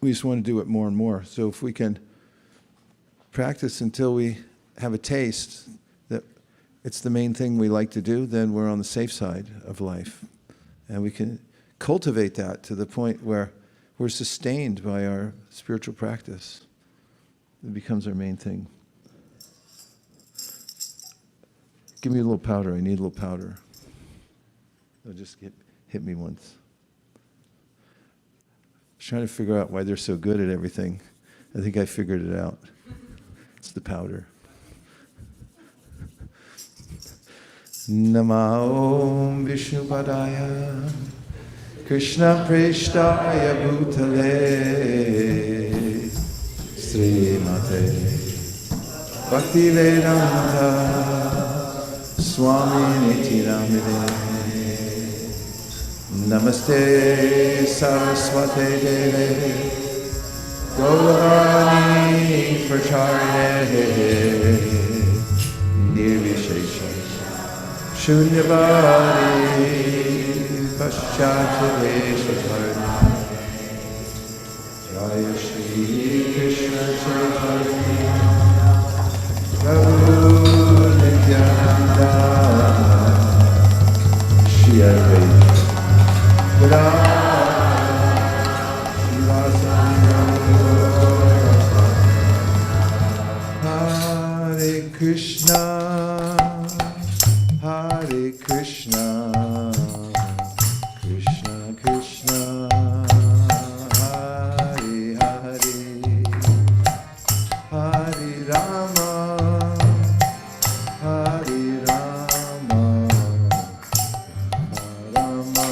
We just want to do it more and more. So if we can practice until we have a taste that it's the main thing we like to do, then we're on the safe side of life. And we can cultivate that to the point where we're sustained by our spiritual practice. It becomes our main thing. Give me a little powder. I need a little powder. They'll just hit me once. I was trying to figure out why they're so good at everything. I think I figured it out. It's the powder. Nama Om Vishnupadaya Krishna Preshtaya Bhutale Srimate Bhaktivedanta Swami Niti Namine Namaste Saraswate Deve Gauravani Pracharine Nirvishesha Shunyavadi Paschataveshvarna Jaya Shri Krishna Chaitanya Prabhu Nityananda Shri Advaita Hare Krishna, Hare Krishna, Krishna Krishna, Hare Hare, Hare Rama, Hare Rama, Rama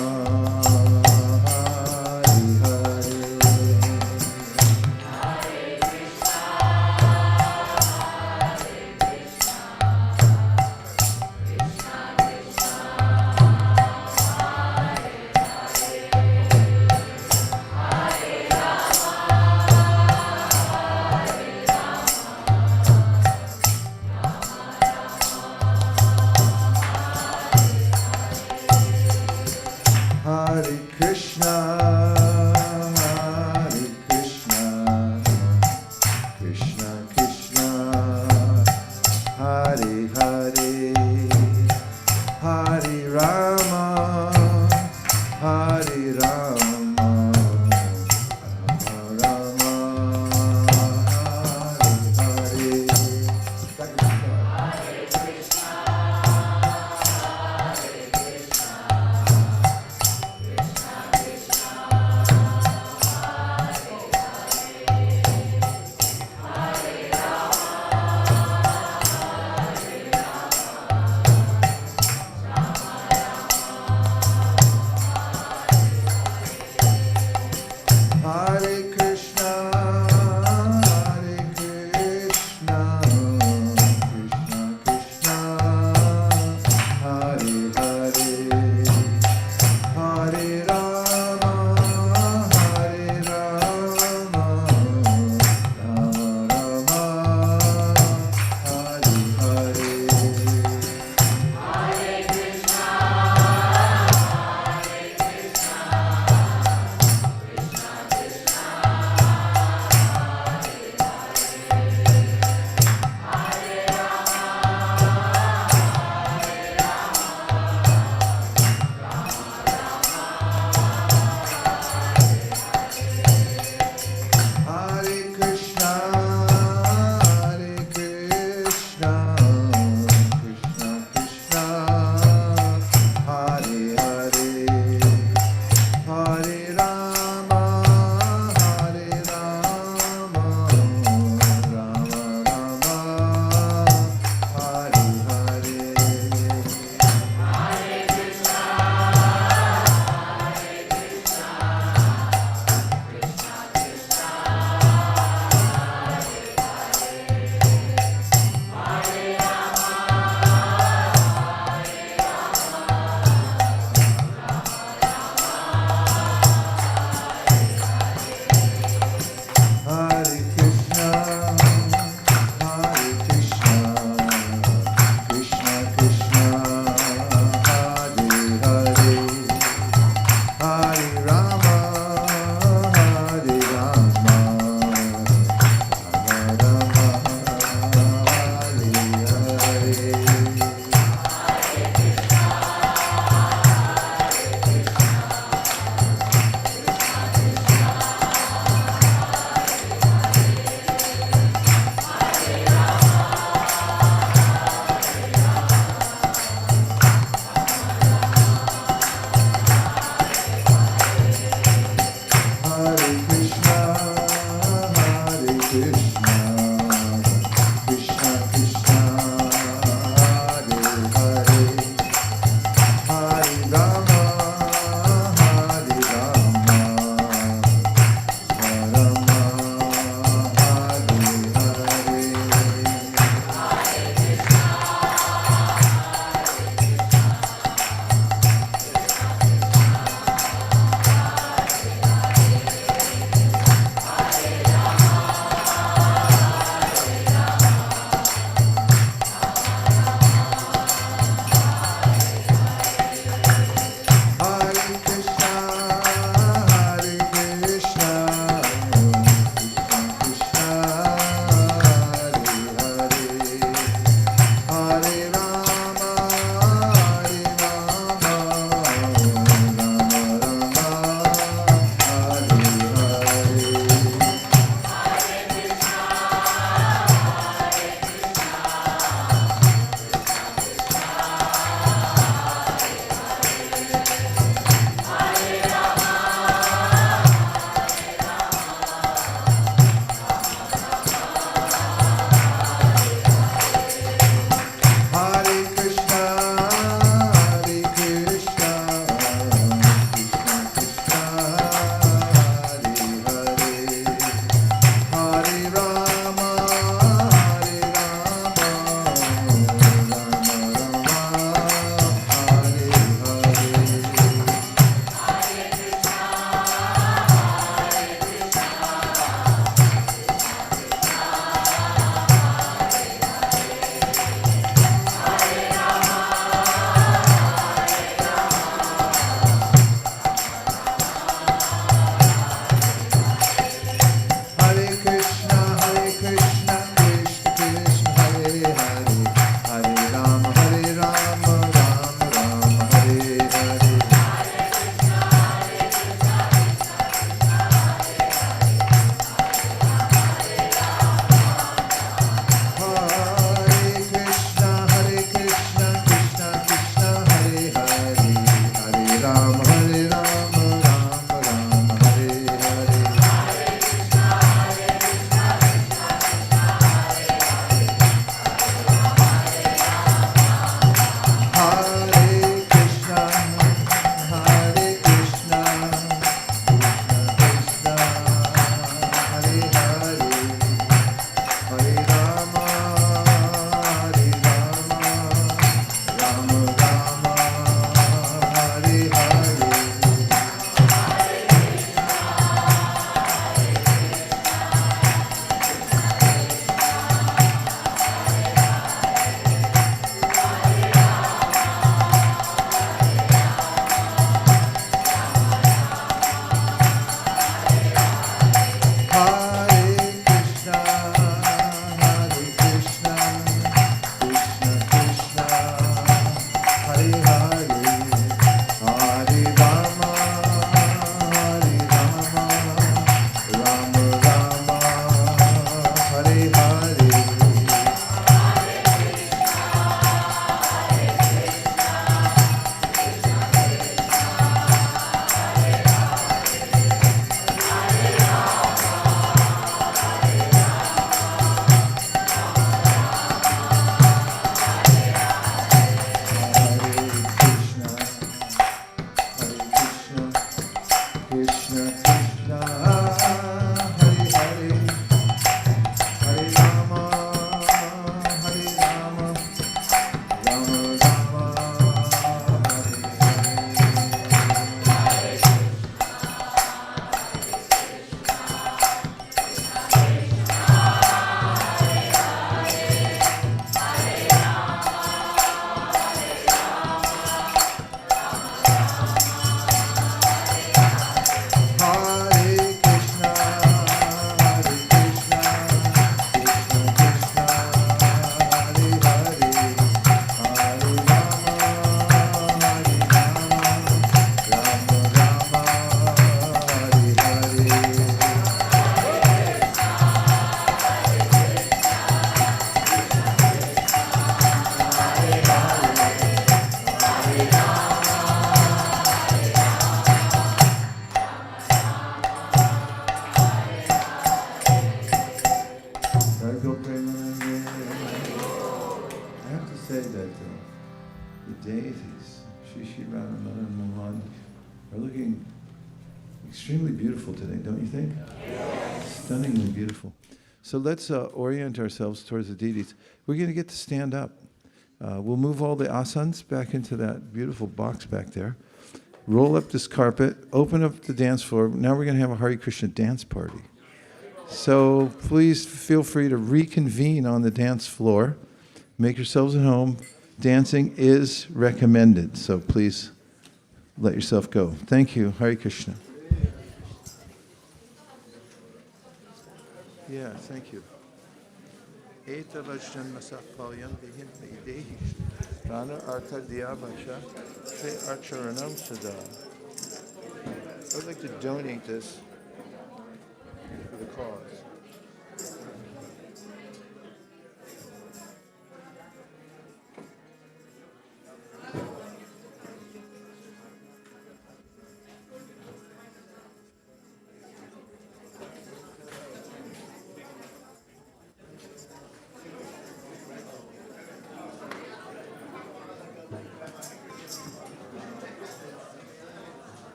Hare Krishna, Hare Krishna, Krishna Krishna, Hare Hare, Hare Rama, Hare Rama, Rama Hare Hare. Extremely beautiful today, don't you think? Yes. Stunningly beautiful. So let's orient ourselves towards the deities. We're going to get to stand up. We'll move all the asanas back into that beautiful box back there. Roll up this carpet, open up the dance floor. Now we're going to have a Hare Krishna dance party. So please feel free to reconvene on the dance floor. Make yourselves at home. Dancing is recommended, so please let yourself go. Thank you. Hare Krishna. Yeah, thank you. Eta vajjan masakpalyam vihin idehi rana artha diyabacha te archaranam sada. I would like to donate this for the cause.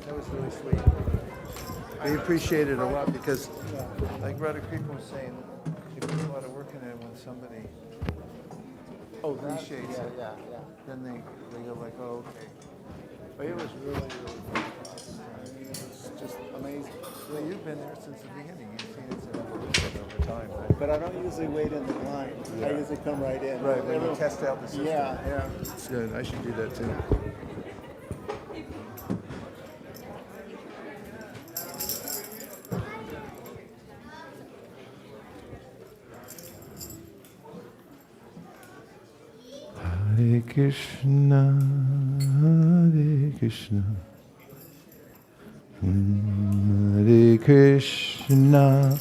That was really sweet. We appreciate it a lot because, like Radha Krishna was saying, you put a lot of work in it when somebody appreciates it. Yeah. Then they go like, oh, okay. But it was really fun. It's just amazing. Well, you've been there since the beginning. You've seen its evolution over time, right? But I don't usually wait in the line. Yeah. I usually come right in. Right, when you test out the system. Yeah. It's good. I should do that too. Hare Krishna, Hare Krishna, Hare Krishna,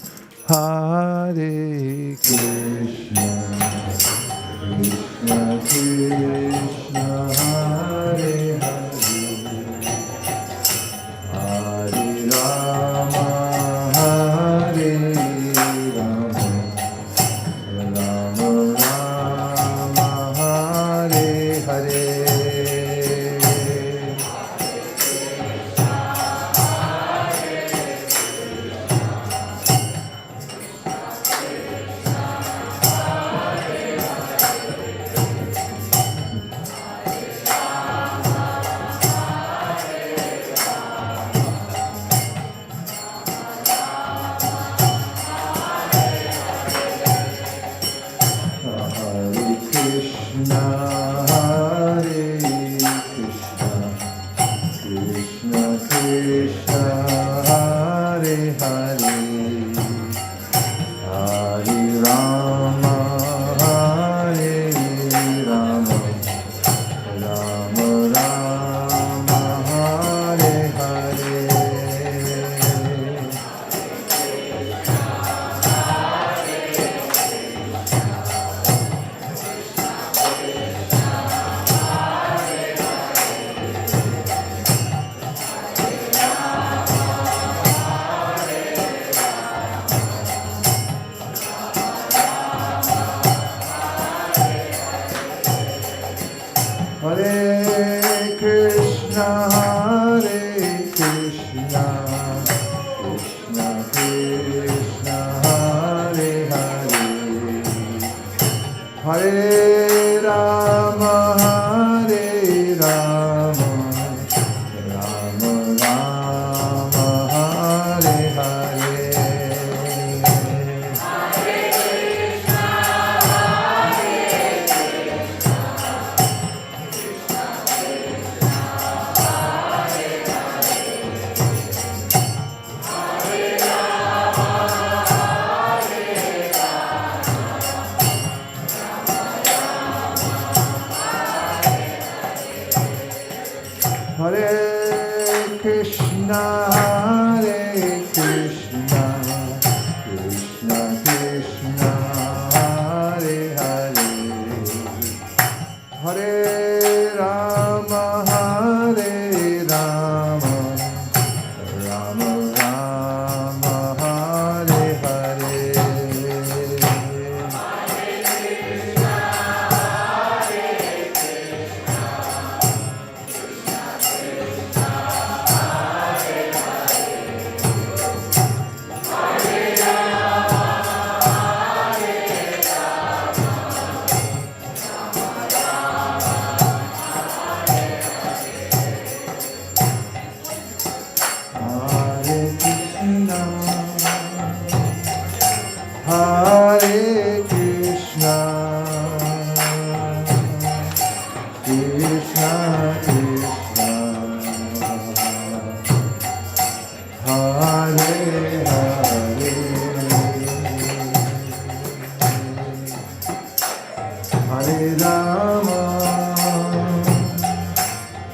Hare Krishna, Krishna Krishna, Hare Hare, Hare Rama, Hare Rama, Rama Rama, Hare Hare. Krishna, Hare Hare, Hare Rama, Hare Rama, Rama Rama, Hare Hare. Hare Krishna, Hare Krishna, Krishna Krishna, Hare Hare, Hare Rama, Hare Rama, Rama Rama, Hare Hare. Hare Krishna, Hare Krishna, Krishna Krishna, Hare Hare, Hare Rama, Hare Rama, Rama Rama, Hare Hare. Hare Krishna, Krishna Krishna, Hare Hare, Hare Rama,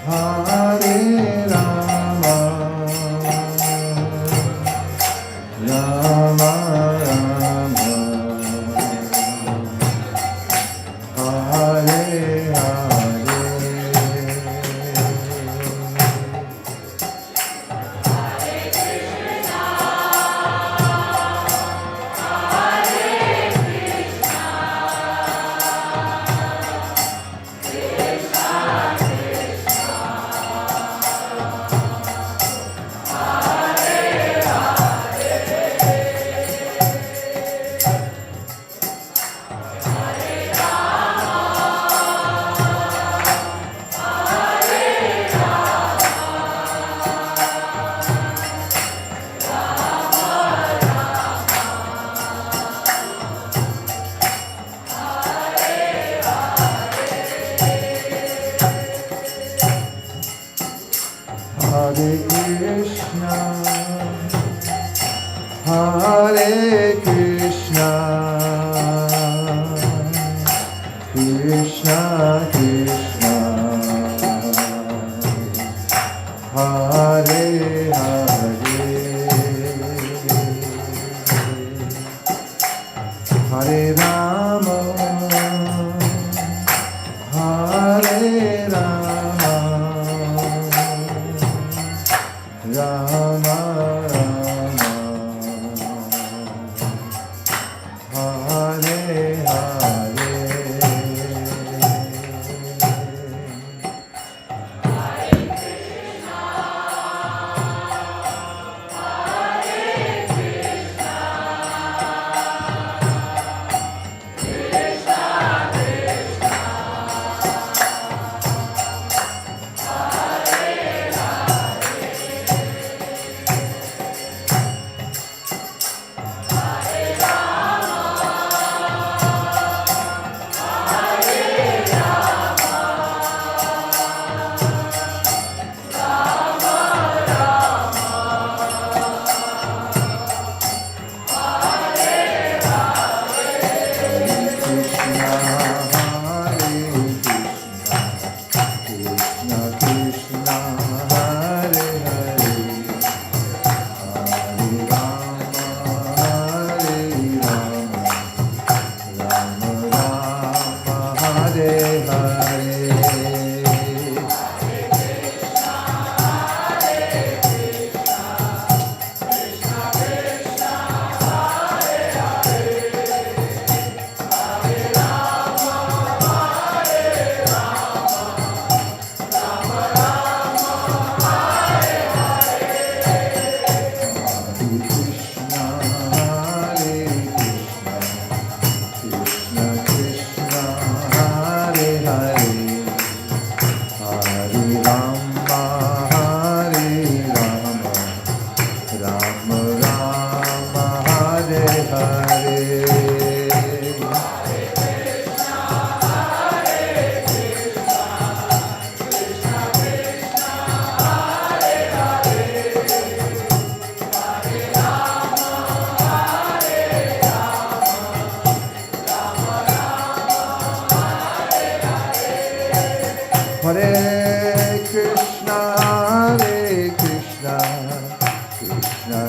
Hare Rama, Rama Rama, Hare Hare. Hare Krishna, Hare Krishna, Krishna Krishna, Hare Hare, Hare Rama, Hare Rama, Rama Rama, Hare Hare.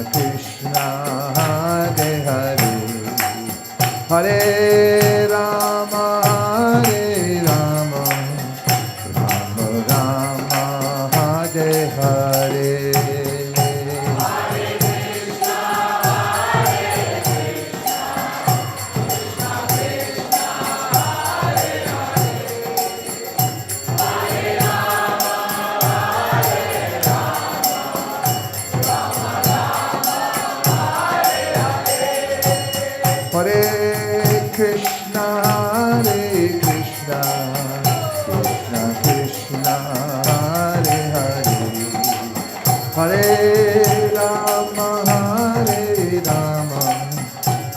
Krishna, Hare Hare, Hare Rama, Rama Rama, Hare Hare. Hare Krishna, Krishna Krishna, Hare Hare, Hare Rama,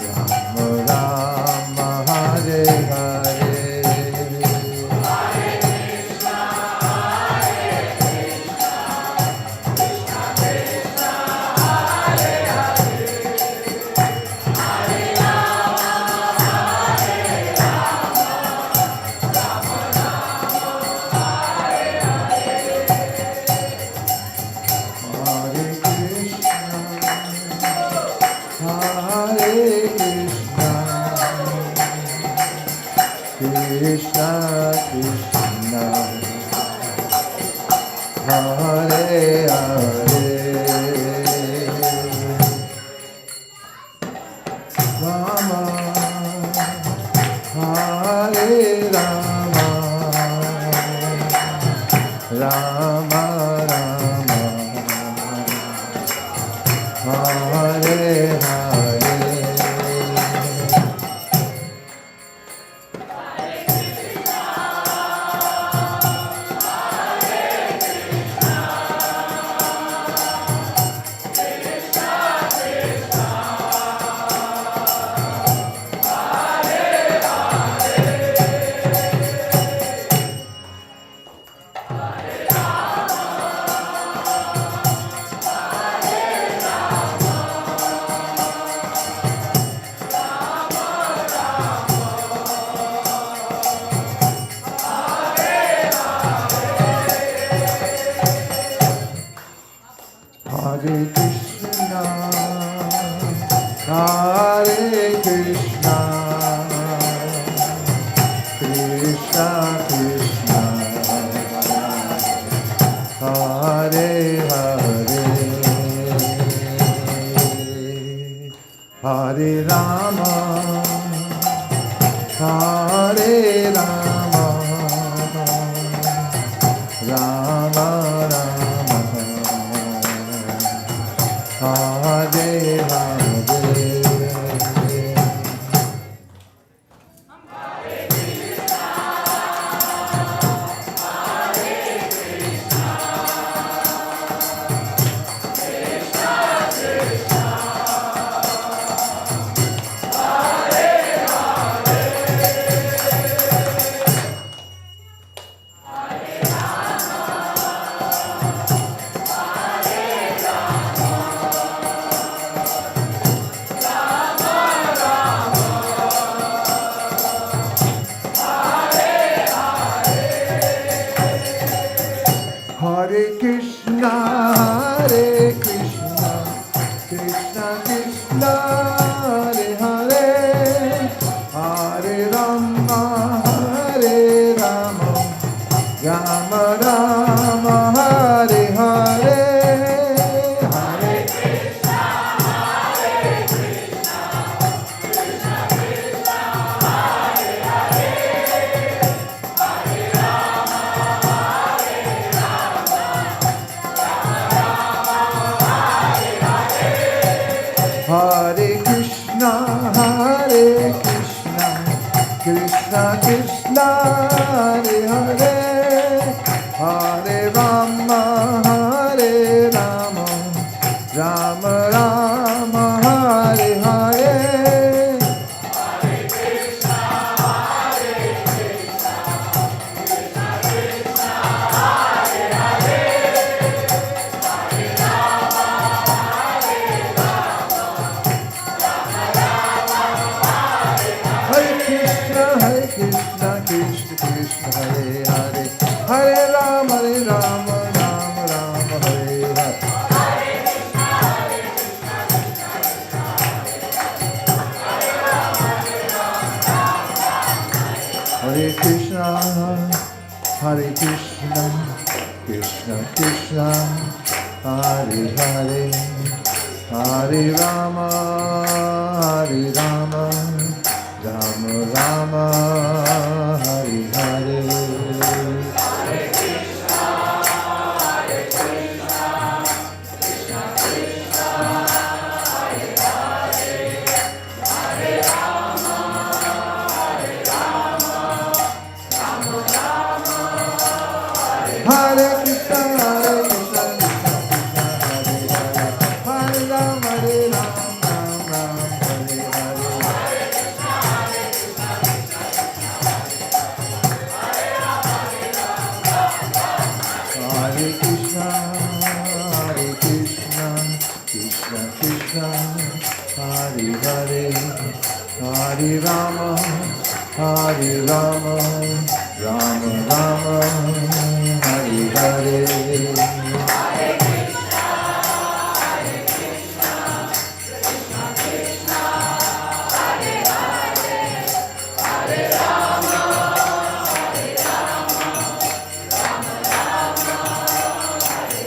Rama Rama, Hare Hare. Krishna Krishna, Hare Hare, Rama, Hare Rama, Rama Rama, Hare Hare. Hare Krishna, Hare Krishna, Krishna Krishna, Hare Hare, Hare Rama, Hare Rama, Rama Rama, Hare Hare. Hare Krishna, Hare Krishna, Krishna Krishna, Hare Hare, Hare Rama, Hare Rama, Rama Rama, Hare Hare, Hare Krishna, Hare Krishna, Krishna Krishna, Hare Hare, Hare Rama, Hare Rama, Hare Krishna, Hare Krishna, Krishna Krishna, Hare Hare, Hare Rama, Hare Rama, Rama Rama, Hare Hare. Hare Krishna, Hare Krishna, Krishna Krishna, Hare Hare, Hare Rama, Hare Rama, Rama Rama, Hare Krishna, Krishna Krishna, Hare Hare, Hare Rama, Rama Rama, Hare Hare. Hare Krishna, Hare Krishna, Krishna Krishna, Hare Hare, Hare Rama, Hare Rama, Rama Rama, Hare Hare. Hare Krishna, Hare Krishna, Hare Rama, Ram, Hare Hare. Hare Krishna, Hare Krishna, Krishna Krishna, Hare Hare, Hare Rama, Rama Rama, Hare Hare.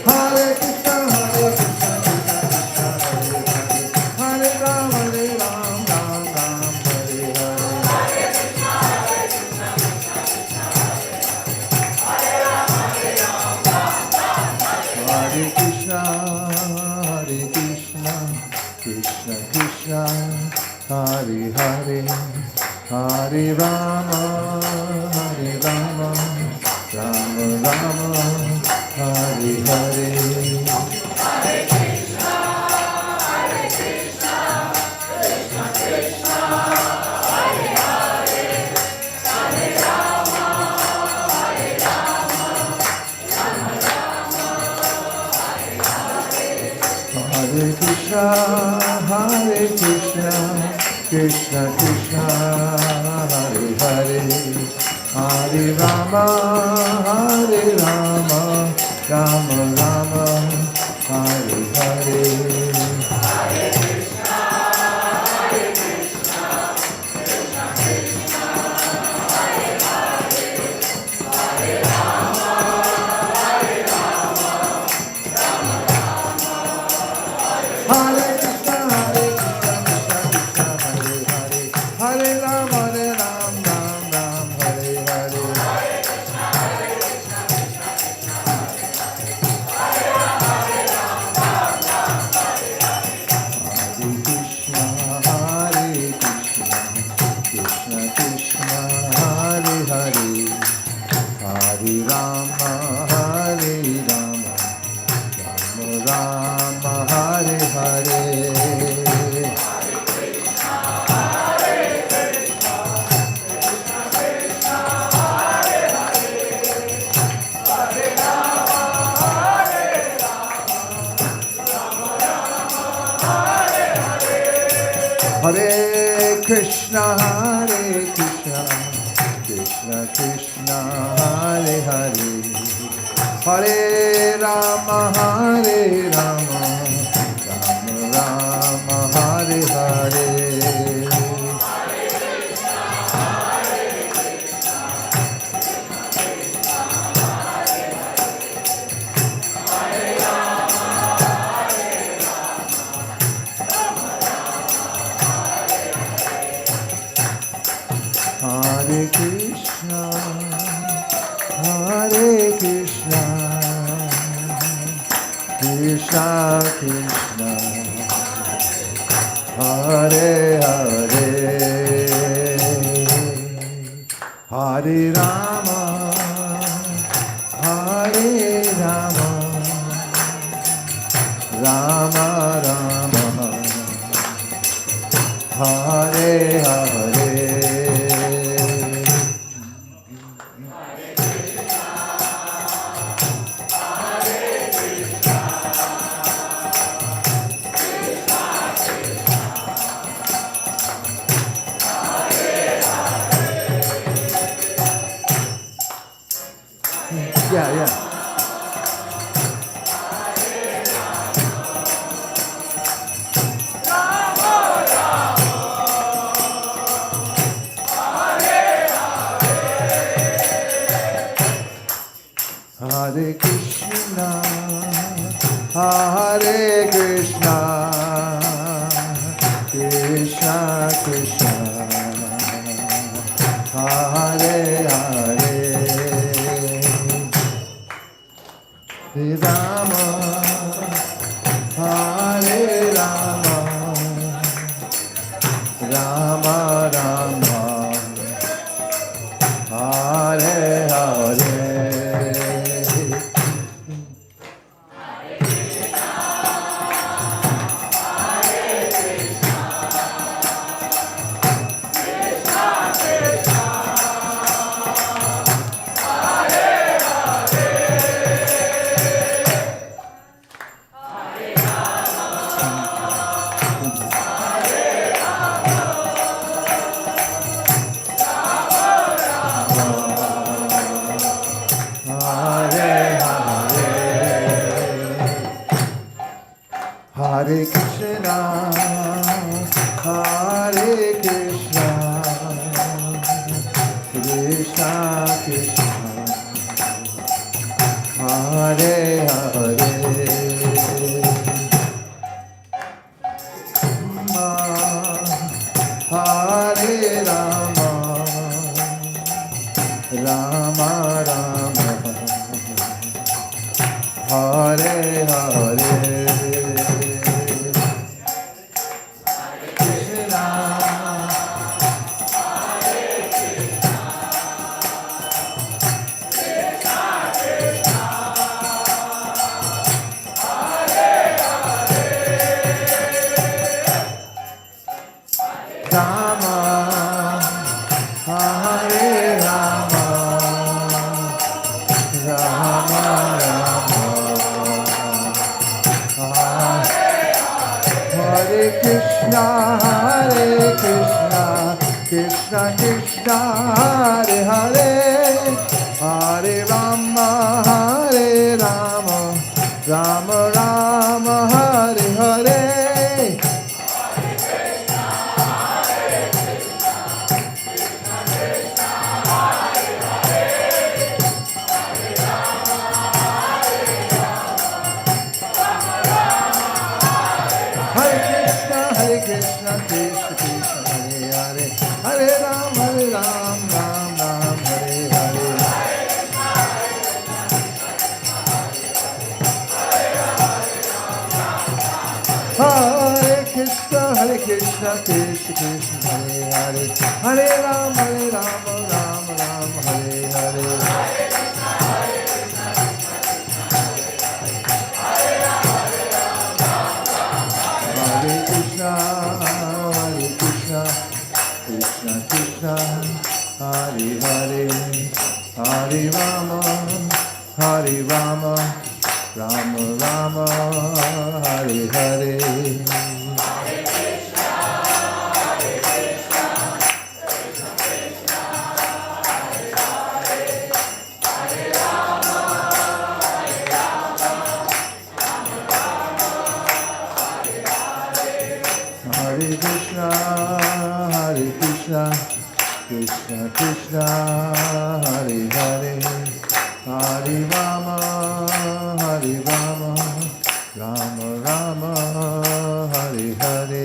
Hare Krishna, Hare Krishna, Hare Ram, Ram Ram, Hare Hare. Hare Krishna, Hare Krishna, Krishna Krishna, Hare Hare, Hare Rama, Rama Rama, Hare Hare. Hare Krishna, Hare Krishna, Krishna Krishna, Hare Hare, Hare Rama, Rama Rama, Hare Hare. Hare Krishna, Hare Krishna, Krishna Krishna, Hare Hare, Hare Rama, Ram, Hare Hare. Hare Krishna, Hare Krishna, Krishna Krishna, Hare Hare, Hare Rama, Rama Hare Hare. Hare Krishna, Hare Krishna, Krishna Krishna, Hare Hare, Hare Rama, Rama Rama, Hare Hare. Hare Krishna, Hare Krishna, Krishna Krishna, Hare Hare, Hare Rama, Rama Rama, Hare Hare. Yeah. Krishna, Hare Krishna, Krishna Krishna, Hare Hare, Rama, Hare Rama, Rama Rama, Hare Hare. Hare Krishna, Hare Krishna, Krishna Krishna, Hare Hare, Hare Rama, Rama Rama, Hare Hare. Rama, Hare Rama, Rama Rama, Hare Krishna, Krishna Krishna, Hare Hare, Hare Rama, Rama Rama, Hare Hare. Hare Krishna, Krishna Krishna, Hare Hare, Hare Ram, Ram Ram, Hare Hare. Hare Krishna, Krishna Krishna, Hare Hare, Hare Ram, Ram Ram, Hare Hare. Hare Krishna, Krishna Krishna, Hare Hare, Hare Rama, Rama Rama, Hare Hare. Hare Krishna, Krishna Krishna, Hare Hare, Hare Rama, Rama Rama, Hare Hare.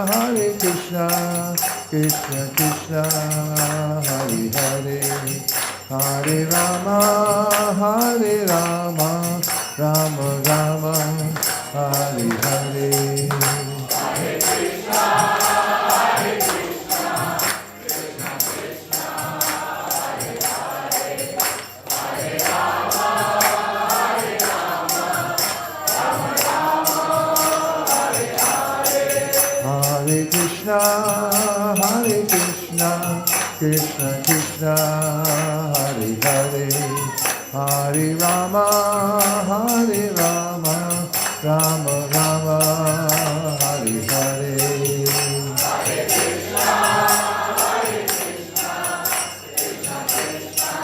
Hare Krishna, Krishna Krishna, Hare Hare, Hare Rama, Rama Rama, Hare Hare. Hare Krishna, Krishna Krishna, Hare Hare, Hare Rama, Rama Rama, Hare Hare. Hare Krishna, Krishna Krishna,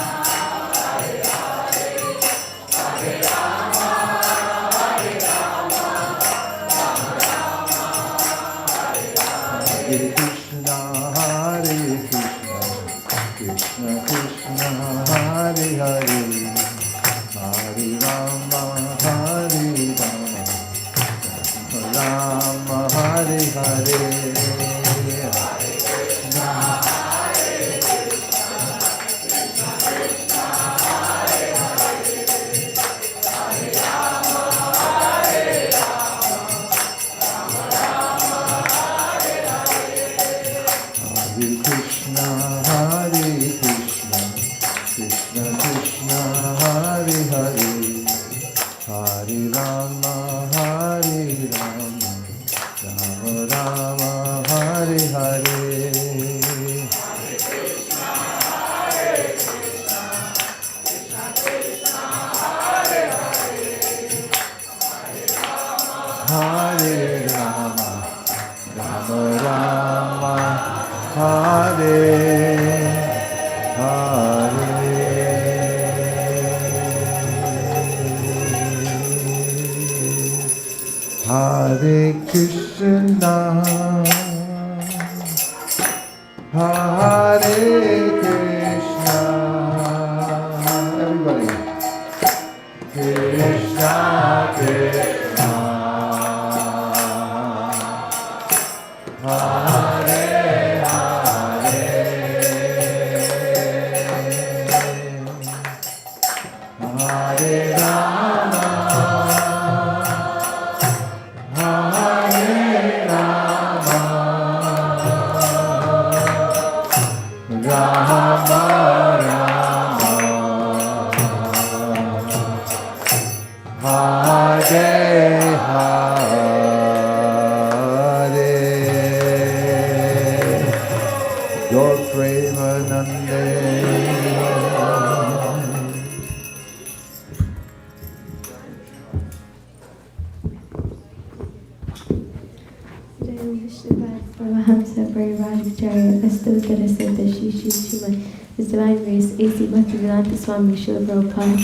His Divine Grace, A.C. Bhaktivedanta Swami Srila Prabhupada.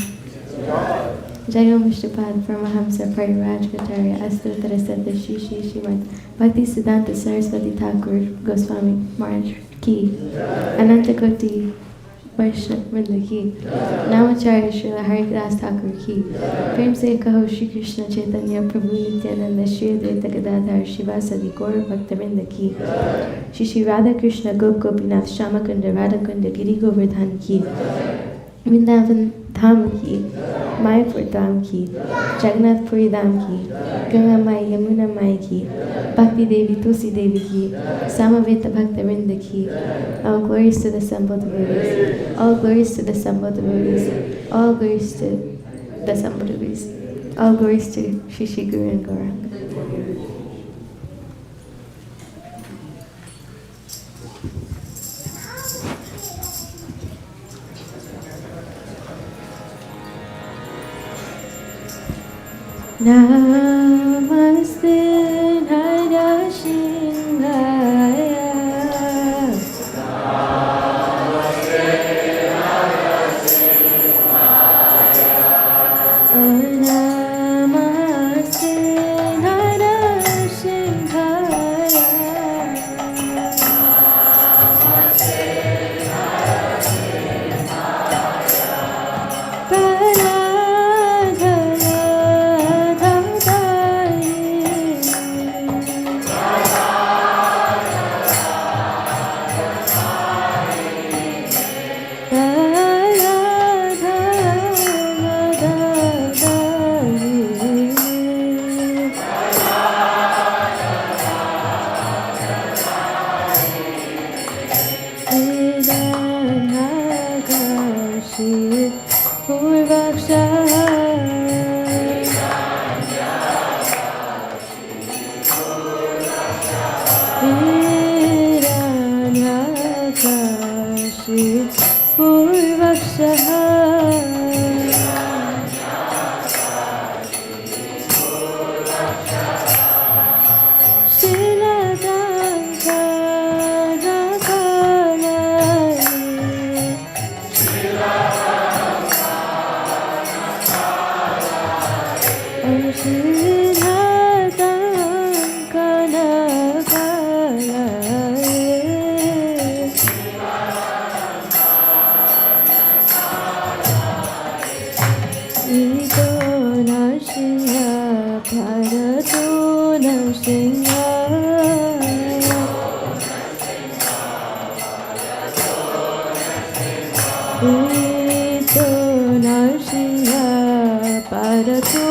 Jayam Vishnupad Paramahamsa Parirajgacharya Astuttara Siddha Shishi Shrimad Bhakti Siddhanta Saraswati Thakur Goswami Maharaj Ki Anantakoti Vaishnava Vrinda Ki Namacharya Srila Haridas Thakur Ki Prem Se Kaho Shri Krishna Chaitanya Prabhu Nityananda Shri Advaita Gadadhar Shivasadi Gaura Bhaktavinda Ki Shri Shri Radha Krishna Gop Gopinath Shamakunda Radhakunda Giri Govardhan Ki Vrindavan Dham Ki Mayapur Dham Ki Jagannath Puri Dham Ki Ganga Mai Yamuna Mai Ki Bhakti Devi Tulsi Devi Ki Samaveta Bhakta Vrinda Ki. All glories to the assembled devotees. All glories to the assembled devotees. All glories to the assembled devotees. All glories to Shri Shri Guru and Gauranga. Namaste Narashinhaya. Namaste Narashinhaya. Namaste Narashinhaya. Namaste Narashinhaya. Bharato Narsinha Rito Narsinha Bharato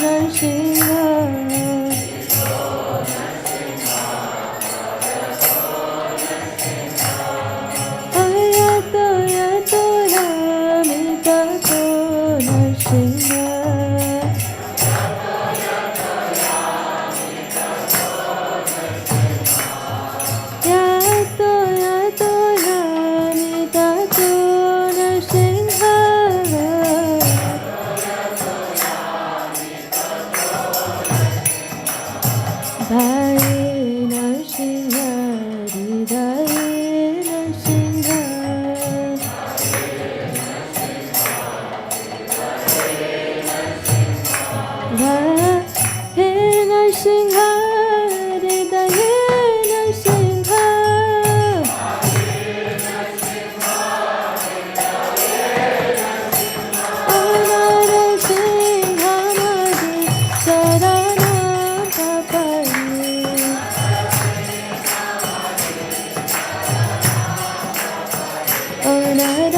Narsinha Ayato Yato Yamitato Narsinha Yato Yato Yamitato Narsinha Bhai Narsinha Hridaye Narsinha Bhai Narsinha Hridaye Narsinha Narsinha Madi Sarana Papai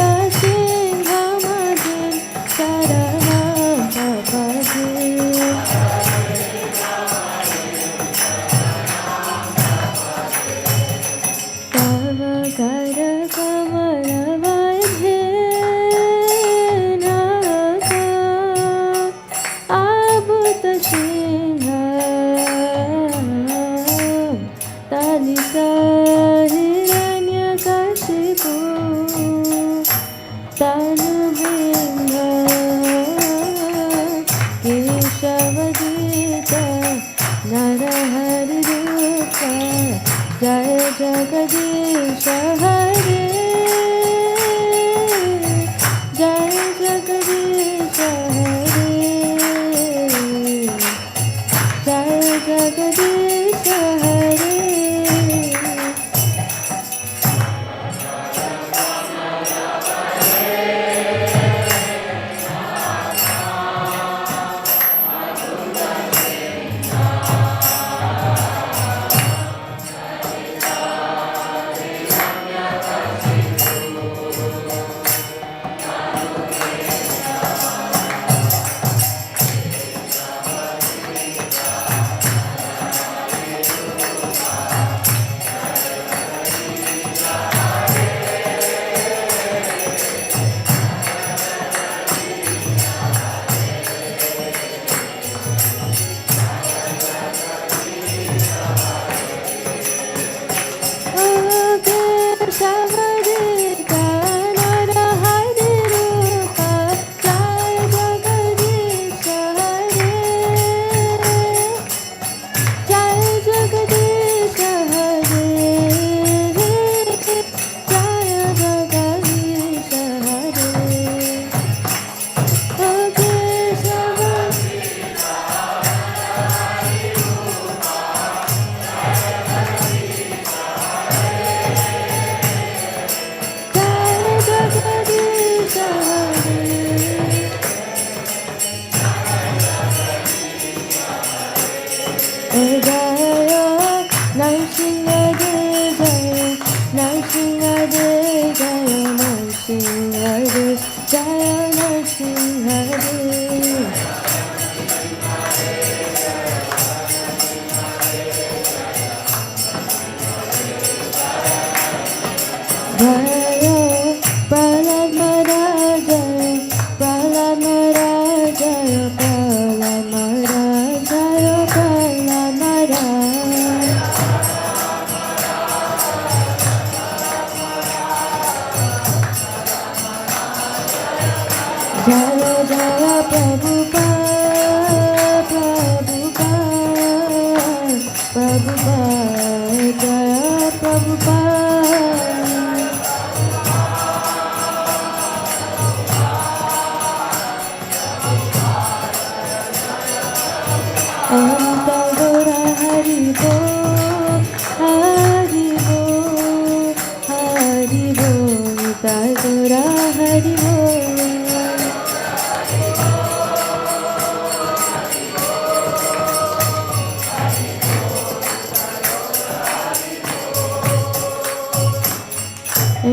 Narsinha Madi Sarana Papai Tava Kara Kamala Vaidhenaka Abhuta Singha Talita Hiranyakashipu Tanubhinga Keshavadita Narahari Rupa Jaya Jagadisha Hare Jaya Jagadisha Hare Jaya Jagadisha Hare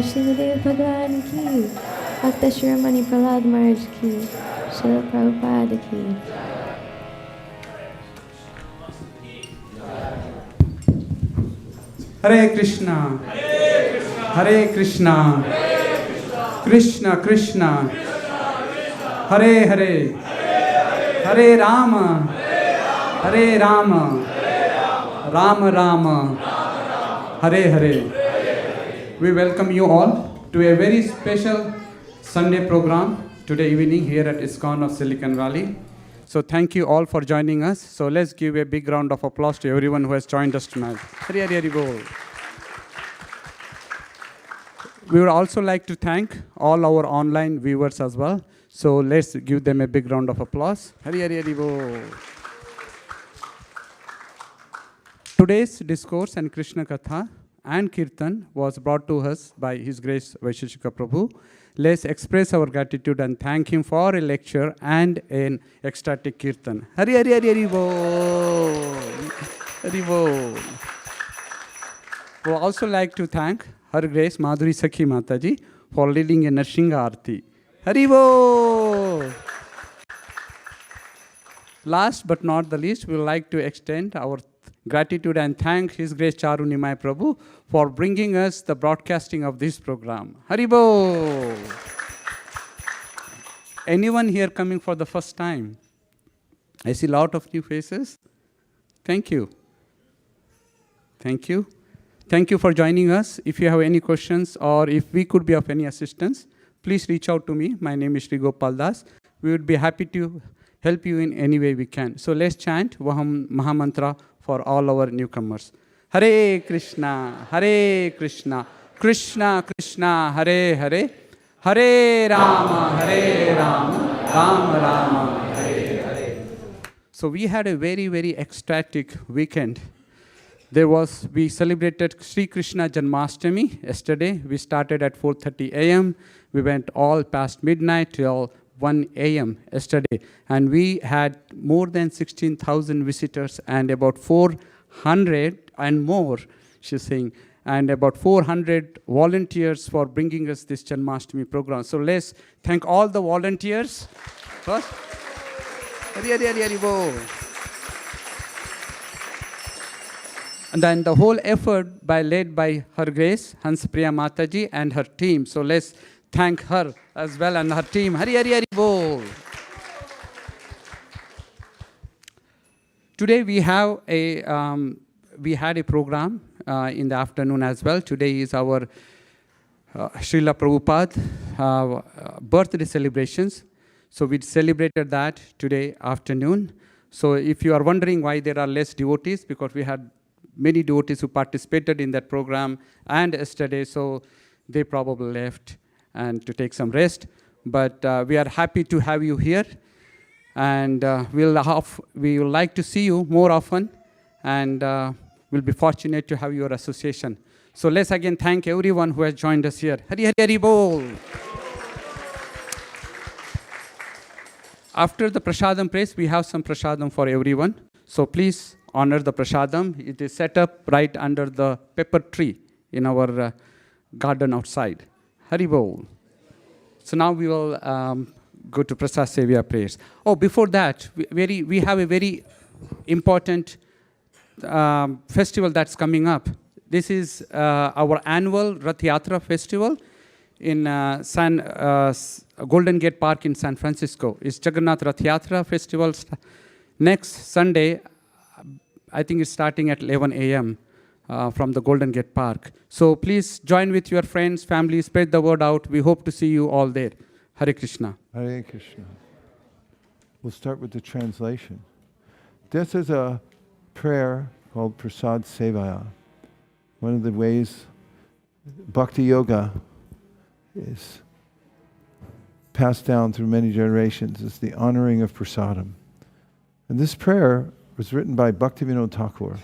Shrimadev Bhagwan ki, Bhakta Shiromani Prahlad Maharaj ki, Srila Prabhupada ki. Hare Krishna, Hare Krishna, Krishna Krishna, Hare Hare, Hare Rama, Hare Rama, Rama Rama, Hare Hare. We welcome you all to a very special Sunday program today evening here at ISKCON of Silicon Valley. So thank you all for joining us. So let's give a big round of applause to everyone who has joined us tonight. Hare Hare Hare Bol. We would also like to thank all our online viewers as well. So let's give them a big round of applause. Hare Hare Hare Bol. Today's discourse and Krishna Katha and Kirtan was brought to us by His Grace Vaiśeṣika Prabhu. Let's express our gratitude and thank him for a lecture and an ecstatic Kirtan. Hare Hare Hare Hare Bol. Hare Bol. We would also like to thank Her Grace Madhuri Sakhi Mataji for leading a Narsingha Aarti. Hare Bol. Last but not the least, we would like to extend our gratitude and thank His Grace Charu Nimai Prabhu for bringing us the broadcasting of this program. Haribo! Anyone here coming for the first time? I see a lot of new faces. Thank you. Thank you. Thank you for joining us. If you have any questions or if we could be of any assistance, please reach out to me. My name is Sri Gopal Das. We would be happy to help you in any way we can. So let's chant Vaham Mahamantra for all our newcomers. Hare Krishna, Krishna Krishna, Hare Hare, Hare Rama, Rama Rama, Hare Hare. So we had a very, very ecstatic weekend. We celebrated Sri Krishna Janmashtami yesterday. We started at 4:30 a.m. We went all past midnight till 1 a.m. yesterday. And we had more than 16,000 visitors and about 400 and more, she's saying, and about 400 volunteers for bringing us this Janmashtami program. So let's thank all the volunteers first. Hare Hare Hare Hare Bol. And then the whole effort led by Her Grace Hanspriya Mataji and her team. So let's thank her as well and her team. Hare Hare Hare Bol. Today we had a program in the afternoon as well. Today is our Srila Prabhupada birthday celebrations. So we celebrated that today afternoon. So if you are wondering why there are less devotees, because we had many devotees who participated in that program and yesterday, so they probably left and to take some rest. But we are happy to have you here. And we would like to see you more often. And we'll be fortunate to have your association. So let's again thank everyone who has joined us here. Hare Hare Hare Bol. After the prasadam praise, we have some prasadam for everyone. So please honor the prasadam. It is set up right under the pepper tree in our garden outside. Hari Bol. So now we will go to Prasad Sevya prayers. Oh, before that, we have a very important festival that's coming up. This is our annual Rath Yatra festival in Golden Gate Park in San Francisco. It's Jagannath Rath Yatra festival next Sunday. I think it's starting at 11 a.m. From the Golden Gate Park. So please join with your friends, family, spread the word out. We hope to see you all there. Hare Krishna. Hare Krishna. We'll start with the translation. This is a prayer called Prasad Sevaya. One of the ways Bhakti Yoga is passed down through many generations is the honoring of prasadam. And this prayer was written by Bhaktivinoda Thakur,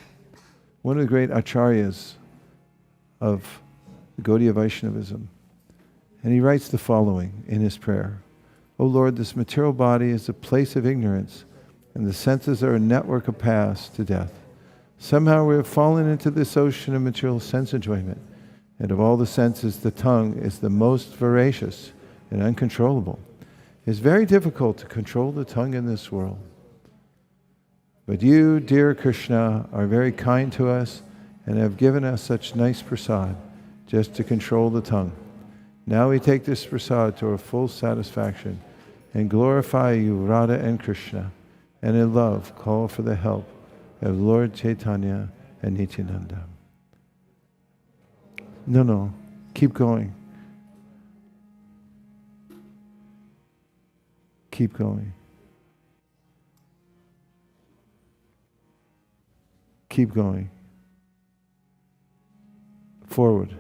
one of the great acharyas of the Gaudiya Vaishnavism. And he writes the following in his prayer. O Lord, this material body is a place of ignorance, and the senses are a network of paths to death. Somehow we have fallen into this ocean of material sense enjoyment, And of all the senses, the tongue is the most voracious and uncontrollable. It's very difficult to control the tongue in this world. But you, dear Krishna, are very kind to us and have given us such nice prasad just to control the tongue. Now we take this prasad to our full satisfaction and glorify you, Radha and Krishna, and in love call for the help of Lord Chaitanya and Nityananda. No, keep going. Keep going. Keep going. Forward.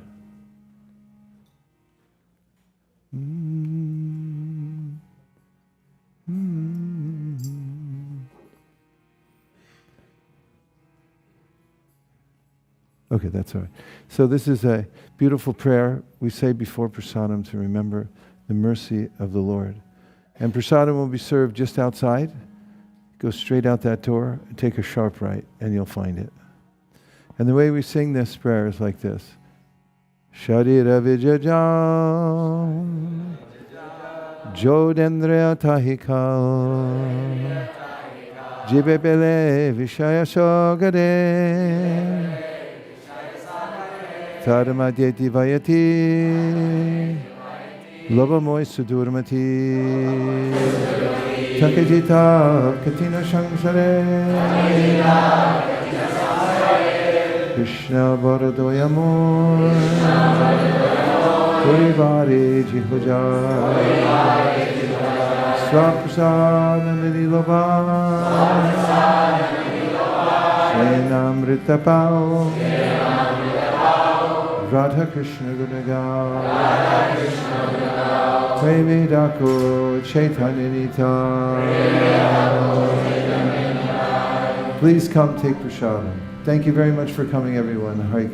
Okay, that's all right. So this is a beautiful prayer we say before prasadam to remember the mercy of the Lord. And prasadam will be served just outside. Go straight out that door, take a sharp right, and you'll find it. And the way we sing this prayer is like this. Sharira vijajam Jodendriya tahikal Jibebele vishaya shogade Tadamadyeti vayati Lobamoy sudurmati Takajita katina shangsare Krishna Varadoyamor Purivare Jihojai Swaprasad Nililova Shenamritapao Radha Krishna Gunagal Prevedako Chaitanya Nita. Please come take prasadam. Thank you very much for coming, everyone. Hare